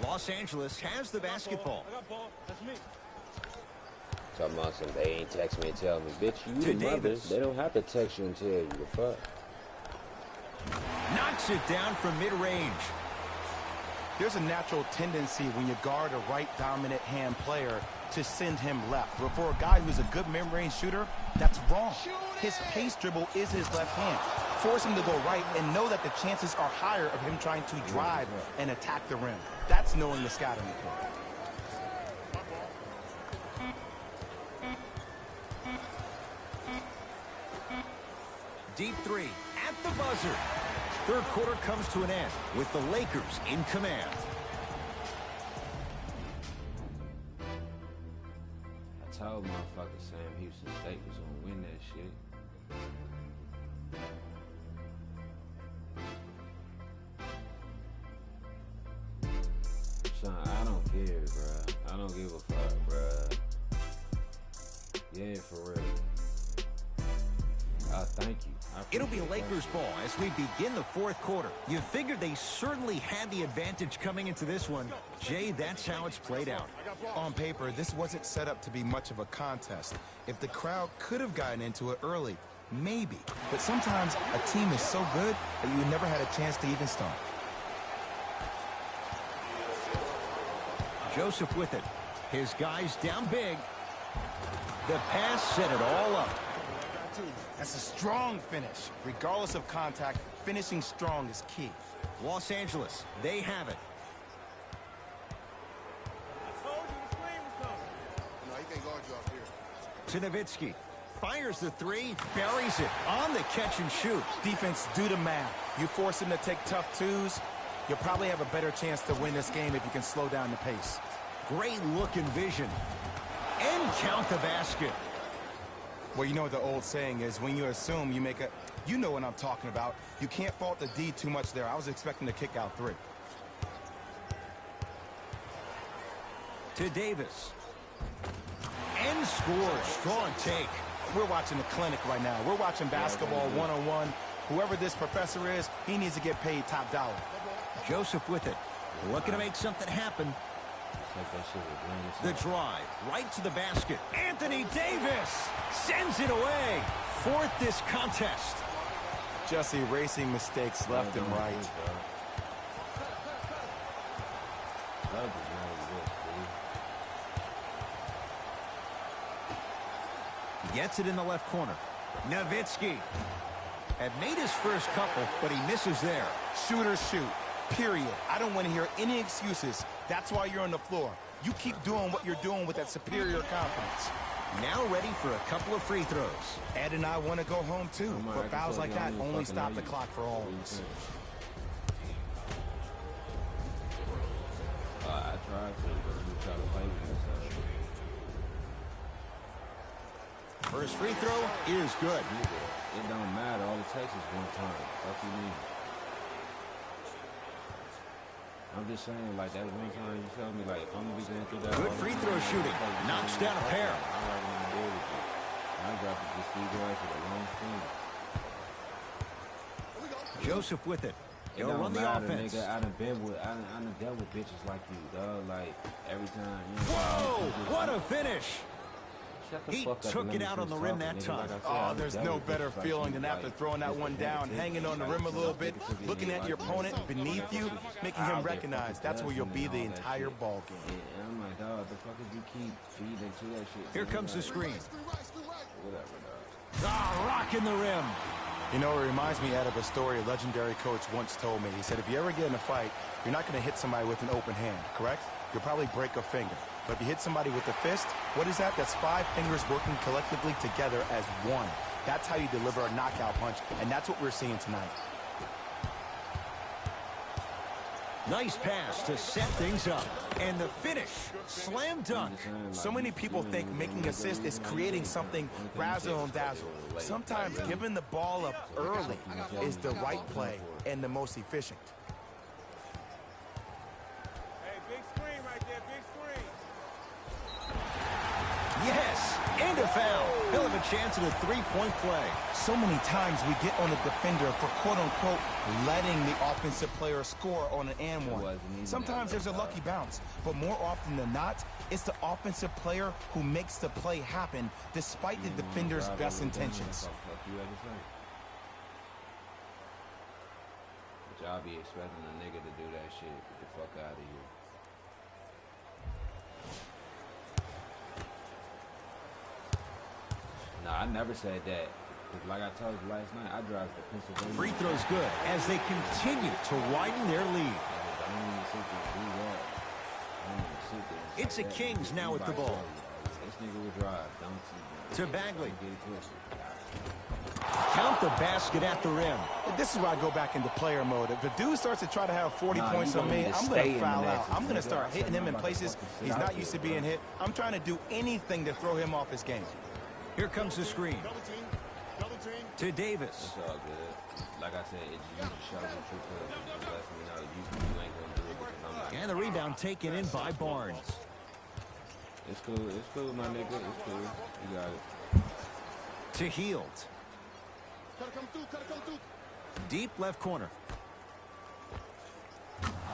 B: Los Angeles has the basketball.
A: Talking about some, they ain't text me and tell me, bitch, you the mother. They don't have to text you and tell you the fuck.
B: Knocks it down from mid-range.
C: There's a natural tendency when you guard a right dominant hand player to send him left. But for a guy who's a good mid-range shooter, that's wrong. His pace dribble is his left hand. Force him to go right and know that the chances are higher of him trying to drive and attack the rim. That's knowing the scouting report.
B: Deep three at the buzzer. Third quarter comes to an end with the Lakers in command.
A: I told motherfucker Sam Houston State was gonna win that shit. Son, I don't care, bruh. I don't give a fuck, bruh. Yeah, for real. Thank you.
B: It'll be Lakers ball as we begin the fourth quarter. You figured they certainly had the advantage coming into this one. Jay, that's how it's played out.
C: On paper, this wasn't set up to be much of a contest. If the crowd could have gotten into it early, maybe. But sometimes a team is so good that you never had a chance to even start.
B: Joseph with it. His guys down big. The pass set it all up.
C: That's a strong finish. Regardless of contact, finishing strong is key.
B: Los Angeles, they have it. To Nowitzki. Fires the three, buries it on the catch and shoot.
C: Defense, do the math. You force him to take tough twos, you'll probably have a better chance to win this game if you can slow down the pace.
B: Great look and vision. And count the basket.
C: Well, you know what the old saying is, when you assume you make a... You know what I'm talking about. You can't fault the D too much there. I was expecting to kick out three.
B: To Davis. And scores. Strong take.
C: We're watching a clinic right now. We're watching basketball one-on-one. Whoever this professor is, he needs to get paid top dollar.
B: Joseph with it. Looking to make something happen. The drive, right to the basket. Anthony Davis sends it away. Fourth this contest.
C: Just erasing mistakes left and right.
B: Gets it in the left corner. Nowitzki had made his first couple, but he misses there.
C: Shooters shoot. Period. I don't want to hear any excuses. That's why you're on the floor. You keep doing what you're doing with that superior confidence.
B: Now ready for a couple of free throws.
C: Ed and I want to go home too, but fouls like that only stop the clock for all of us.
A: I tried to, but you try to play with yourself.
B: First free throw is good.
A: It don't matter. All it takes is one time. What you need. I'm just saying, like, that one time you told me, like, if I'm going to be going through that.
B: Good free throw shooting. Knocks down a pair.
A: I got to just leave away for the long thing.
B: Joseph with it. He'll run the offense.
A: Nigga, I done dealt with bitches like you, dog. Like, every time. You know,
B: whoa! What a finish! He took it out on the rim that time.
C: Oh, there's no better feeling than after throwing that one down, hanging on the rim a little bit, looking at your opponent beneath you, making him recognize that's where you'll be the entire ball game.
A: Yeah, I'm like, dog, the fuck did you keep feeding to that shit?
B: Here comes the screen.
A: Whatever, dog.
B: Ah, rocking the rim.
C: You know, it reminds me out of a story a legendary coach once told me. He said, if you ever get in a fight, you're not going to hit somebody with an open hand, correct? You'll probably break a finger. But if you hit somebody with a fist, what is that? That's 5 fingers working collectively together as one. That's how you deliver a knockout punch, and that's what we're seeing tonight.
B: Nice pass to set things up. And the finish, slam dunk.
C: So many people think making assist is creating something razzle and dazzle. Sometimes giving the ball up early is the right play and the most efficient.
D: Hey, big screen right there, big screen.
B: Yes, and a foul. He'll have a chance at a three-point play.
C: So many times we get on the defender for quote-unquote letting the offensive player score on an and one. Sometimes there's a lucky bounce, but more often than not, it's the offensive player who makes the play happen despite the defender's best intentions.
A: But y'all be expecting a nigga to do that shit. Get the fuck out of here. Nah, I never said that. Cause like I told you last night, I drive to Pennsylvania.
B: Free throw's good as they continue to widen their lead. It's the Kings now with the ball.
A: This nigga will drive.
B: To Bagley. Count the basket at the rim.
C: This is where I go back into player mode. If the dude starts to try to have 40 points on me, I'm going to foul out. I'm going to start hitting him in places he's not used to being hit. I'm trying to do anything to throw him off his game.
B: Here comes the screen. To Davis.
A: It's all good. Like I said, you just show the truth to it. Just let me know you ain't gonna do it because I'm not.
B: And the rebound taken in by Barnes.
A: It's cool, my nigga. It's cool. You got it.
B: To Hield. Deep left corner.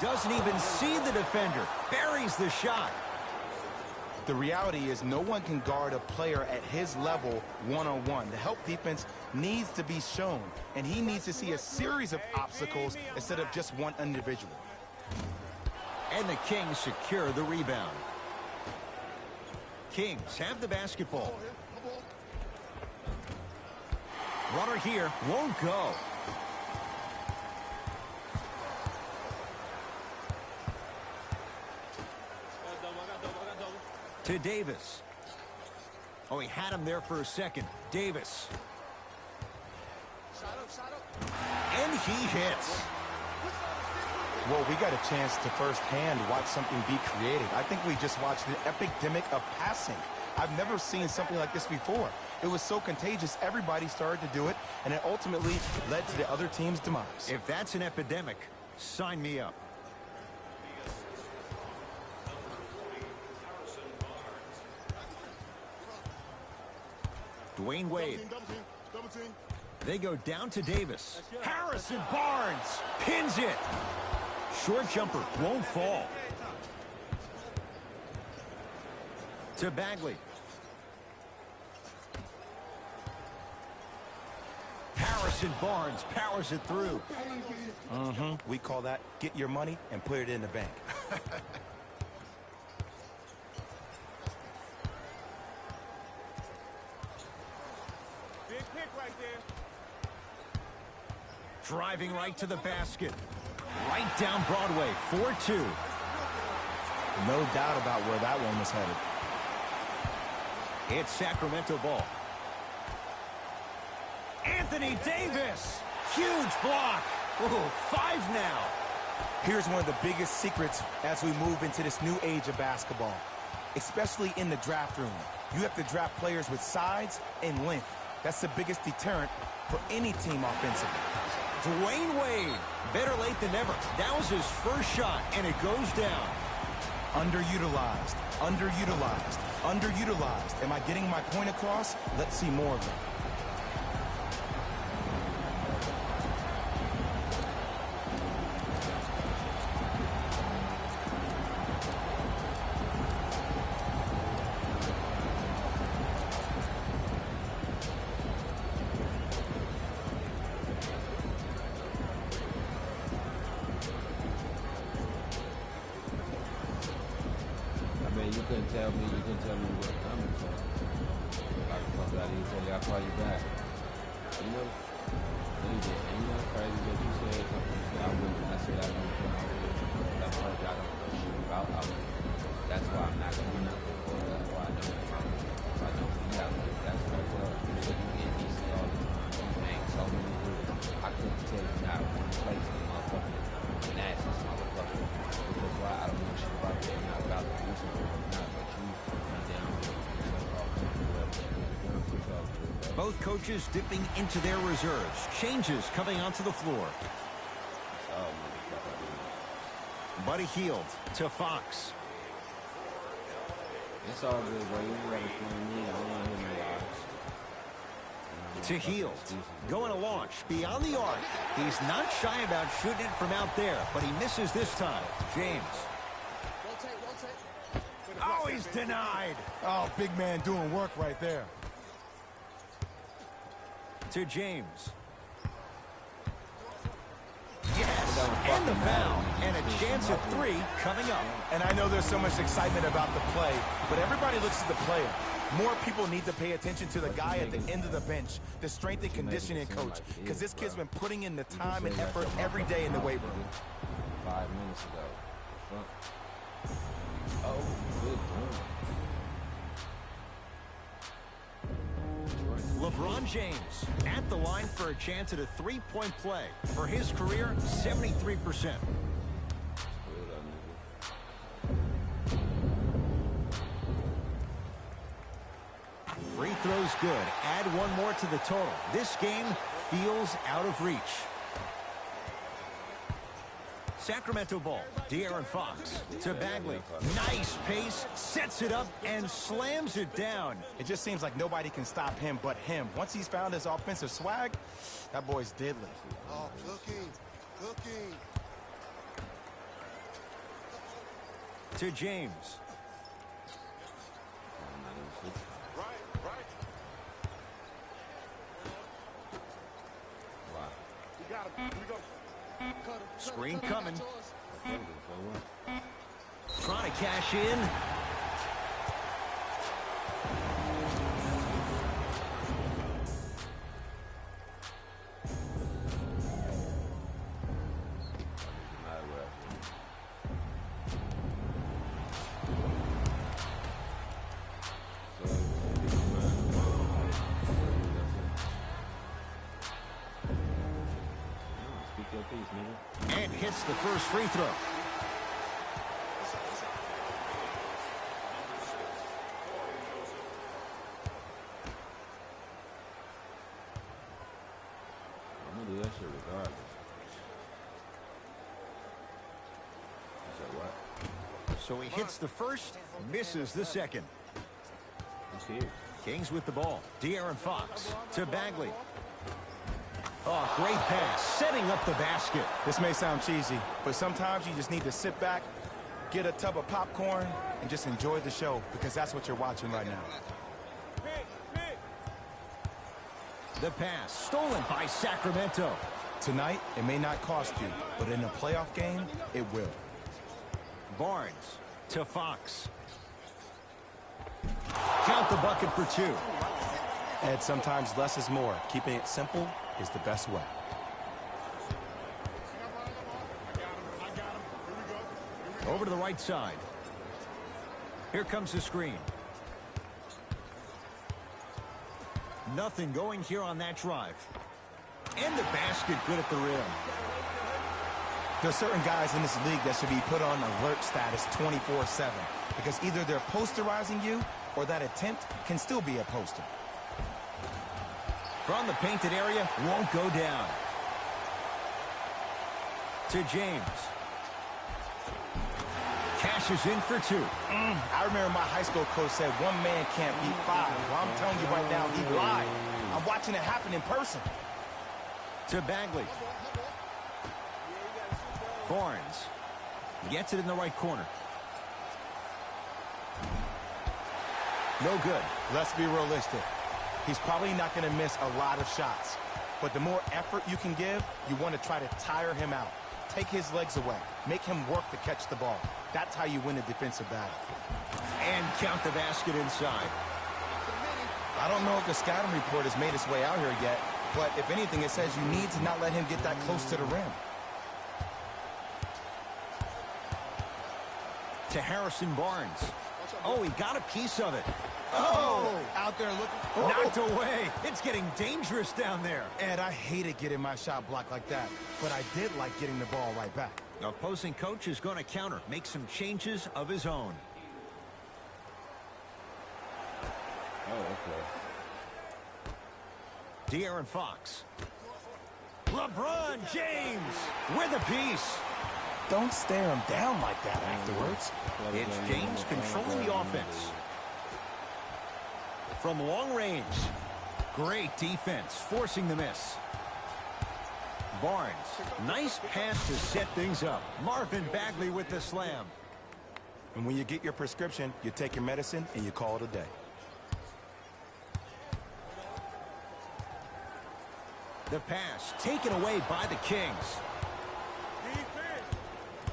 B: Doesn't even see the defender. Buries the shot.
C: The reality is no one can guard a player at his level one-on-one. The help defense needs to be shown, and he needs to see a series of obstacles instead of just one individual.
B: And the Kings secure the rebound. Kings have the basketball. Runner here won't go. To Davis. Oh, he had him there for a second. Davis. And he hits.
C: Well, we got a chance to firsthand watch something be created. I think we just watched an epidemic of passing. I've never seen something like this before. It was so contagious, everybody started to do it, and it ultimately led to the other team's demise.
B: If that's an epidemic, sign me up. Dwayne Wade. They go down to Davis. Harrison Barnes pins it. Short jumper won't fall. To Bagley. Harrison Barnes powers it through.
C: We call that get your money and put it in the bank.
D: Big pick right there.
B: Driving right to the basket. Right down Broadway, 4-2.
C: No doubt about where that one was headed.
B: It's Sacramento ball. Anthony Davis. Huge block. Ooh, 5 now.
C: Here's one of the biggest secrets as we move into this new age of basketball, especially in the draft room. You have to draft players with size and length. That's the biggest deterrent for any team offensively.
B: Dwayne Wade. Better late than never. That was his first shot, and it goes down.
C: Underutilized, underutilized, underutilized. Am I getting my point across? Let's see more of them.
A: You couldn't tell me what coming from. I can fuck out of you, tell you I'll call you back. You know? You did. And you know crazy that you said something. I said I wouldn't come out here. That's why I don't know shit about that's why I'm not gonna do nothing for it. That's why I don't do that. That's fucked up. You said you get DC all the time. You bang so many dudes. I couldn't tell you not one place in the motherfucking Manassas, motherfucker. That's why I don't know shit about that. I'm not about to do something or not, but you be down with it.
B: Both coaches dipping into their reserves. Changes coming onto the floor. Buddy Hield to Fox.
A: It's all good, bro. You ain't ready for me. I don't want to hear my eyes.
B: To Hield. Going to launch beyond the arc. He's not shy about shooting it from out there, but he misses this time. James. Oh, he's denied.
C: Oh, big man doing work right there.
B: To James. Yes, and the foul, and a chance at 3 coming up.
C: And I know there's so much excitement about the play, but everybody looks at the player. More people need to pay attention to the guy at the end of the bench, the strength and conditioning coach, because this kid's been putting in the time and effort every day in the weight room.
A: 5 minutes ago. Oh, good one.
B: LeBron James at the line for a chance at a 3-point play. For his career, 73%. Free throws good. Add one more to the total. This game feels out of reach. Sacramento ball. De'Aaron Fox to Bagley. Nice pace. Sets it up and slams it down.
C: It just seems like nobody can stop him but him. Once he's found his offensive swag, that boy's deadly.
E: Oh, cooking.
B: To James. Screen coming. Trying to cash in. And hits the first free throw.
A: I'm gonna do that shit regardless. Is that what?
B: So he hits the first, misses the second.
A: He's here.
B: Kings with the ball. De'Aaron Fox to Bagley. Oh, great pass, setting up the basket.
C: This may sound cheesy, but sometimes you just need to sit back, get a tub of popcorn, and just enjoy the show, because that's what you're watching right now.
B: The pass stolen by Sacramento.
C: Tonight, it may not cost you, but in a playoff game, it will.
B: Barnes to Fox. Count the bucket for 2.
C: And sometimes less is more. Keeping it simple is the best way.
B: Over to the right side. Here comes the screen. Nothing going here on that drive. And the basket good at the rim.
C: There are certain guys in this league that should be put on alert status 24/7, because either they're posterizing you or that attempt can still be a poster.
B: From the painted area, won't go down. To James. Cashes in for 2.
C: I remember my high school coach said one man can't beat 5. Well, I'm telling you right now, he lied. I'm watching it happen in person.
B: To Bagley. Barnes gets it in the right corner. No good.
C: Let's be realistic. He's probably not going to miss a lot of shots. But the more effort you can give, you want to try to tire him out. Take his legs away. Make him work to catch the ball. That's how you win a defensive battle.
B: And count the basket inside.
C: I don't know if the scouting report has made its way out here yet, but if anything, it says you need to not let him get that close to the rim.
B: To Harrison Barnes. Oh, he got a piece of it.
C: Out there looking.
B: Knocked away. It's getting dangerous down there.
C: Ed, I hated getting my shot blocked like that, but I did like getting the ball right back.
B: The opposing coach is going to counter, make some changes of his own.
A: Oh, okay.
B: De'Aaron Fox. LeBron James with a piece.
C: Don't stare him down like that afterwards.
B: It's James controlling the offense. From long range. Great defense, forcing the miss. Barnes, nice pass to set things up. Marvin Bagley with the slam.
C: And when you get your prescription, you take your medicine and you call it a day.
B: The pass taken away by the Kings.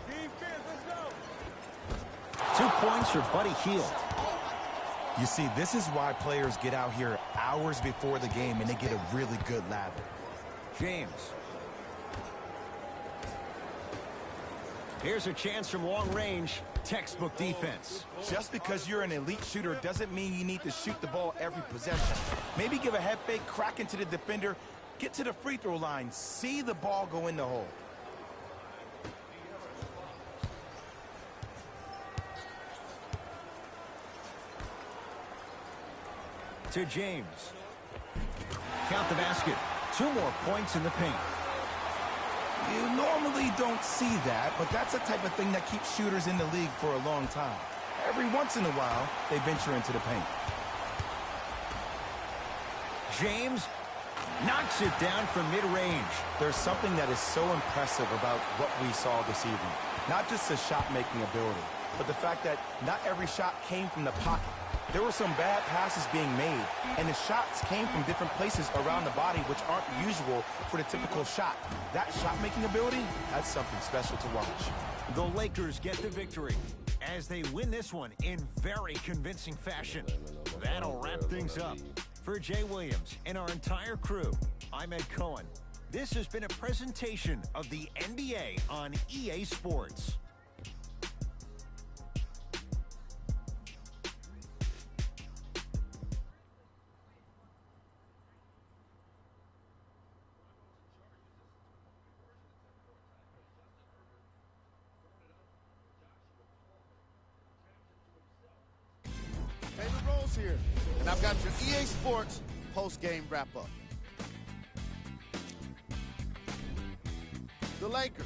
D: Defense, let's go.
B: 2 points for Buddy Hield.
C: You see, this is why players get out here hours before the game and they get a really good lather.
B: James. Here's a chance from long range. Textbook defense.
C: Just because you're an elite shooter doesn't mean you need to shoot the ball every possession. Maybe give a head fake, crack into the defender, get to the free throw line, see the ball go in the hole.
B: To James. Count the basket. 2 more points in the paint.
C: You normally don't see that, but that's the type of thing that keeps shooters in the league for a long time. Every once in a while, they venture into the paint.
B: James knocks it down from mid-range.
C: There's something that is so impressive about what we saw this evening. Not just the shot-making ability, but the fact that not every shot came from the pocket. There were some bad passes being made, and the shots came from different places around the body, which aren't usual for the typical shot. That shot-making ability, that's something special to watch.
B: The Lakers get the victory as they win this one in very convincing fashion. That'll wrap things up. For Jay Williams and our entire crew, I'm Ed Cohen. This has been a presentation of the NBA on EA Sports.
E: Here, and I've got your EA Sports post-game wrap-up. The Lakers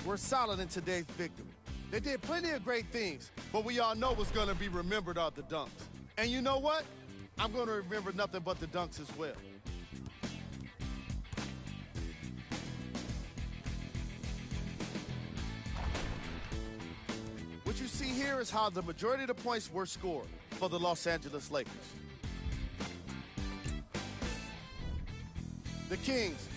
E: were solid in today's victory. They did plenty of great things, but we all know what's going to be remembered are the dunks. And you know what? I'm going to remember nothing but the dunks as well. What you see here is how the majority of the points were scored for the Los Angeles Lakers. The Kings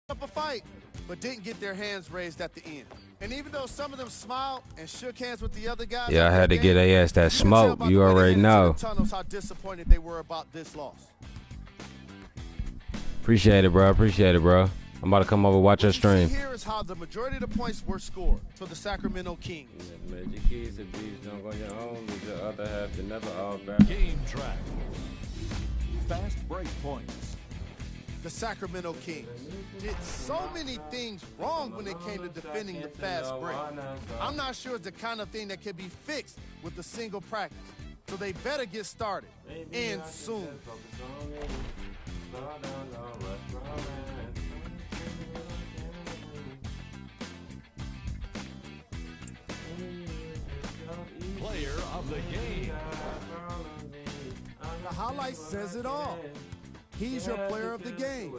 E: put up a fight, but didn't get their hands raised at the end. And even though some of them smiled and shook hands with the other guys,
A: yeah, I had to get their ass that smoke. You already know.
E: Tunnels, how disappointed they were about this loss.
A: Appreciate it, bro. Appreciate it, bro. I'm about to come over and watch your stream.
E: Here is how the majority of the points were scored for the Sacramento Kings.
F: Game track. Fast break points.
E: The Sacramento Kings did so many things wrong when it came to defending the fast break. I'm not sure it's the kind of thing that can be fixed with a single practice. So they better get started, and soon.
F: Player of the game.
E: The highlight says it all. He's your player of the game.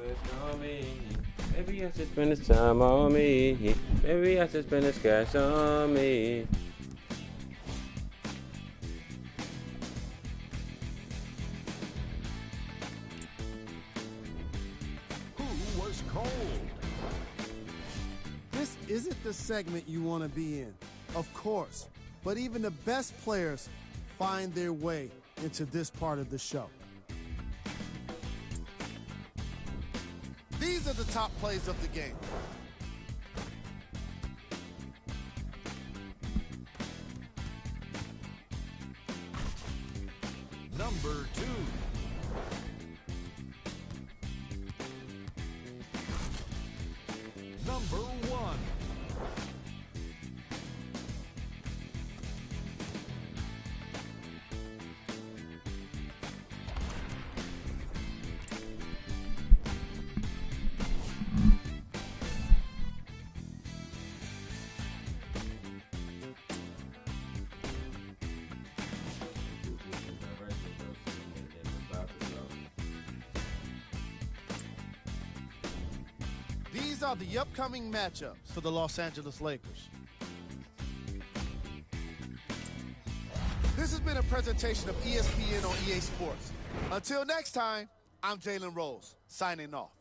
A: Maybe I should spend this time on me. Maybe I should spend this cash on me.
F: Who was cold?
E: This isn't the segment you want to be in. Of course. but even the best players find their way into this part of the show. These are the top plays of the game.
F: Number 2. Number 1.
E: These are the upcoming matchups for the Los Angeles Lakers. This has been a presentation of ESPN on EA Sports. Until next time, I'm Jalen Rose, signing off.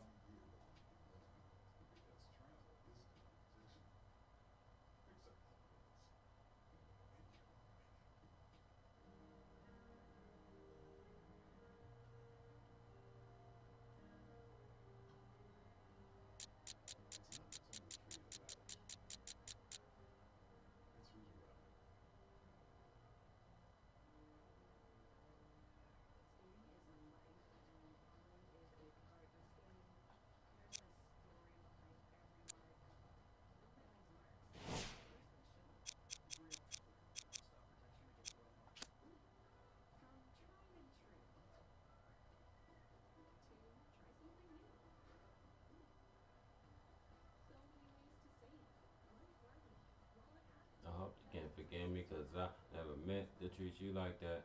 A: I hope you can't forgive me because I never meant to treat you like that.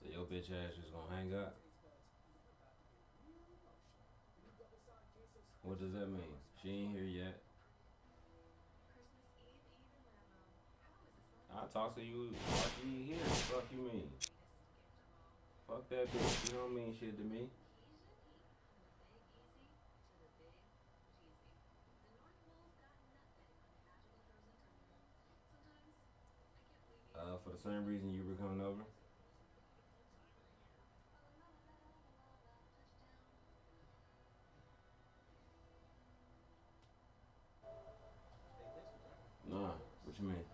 A: So your bitch ass just gonna hang up? What does that mean? She ain't here yet. I'll talk to you while she ain't here. Fuck you mean? Fuck that bitch. You don't mean shit to me. For the same reason you were coming over? Nah, what you mean?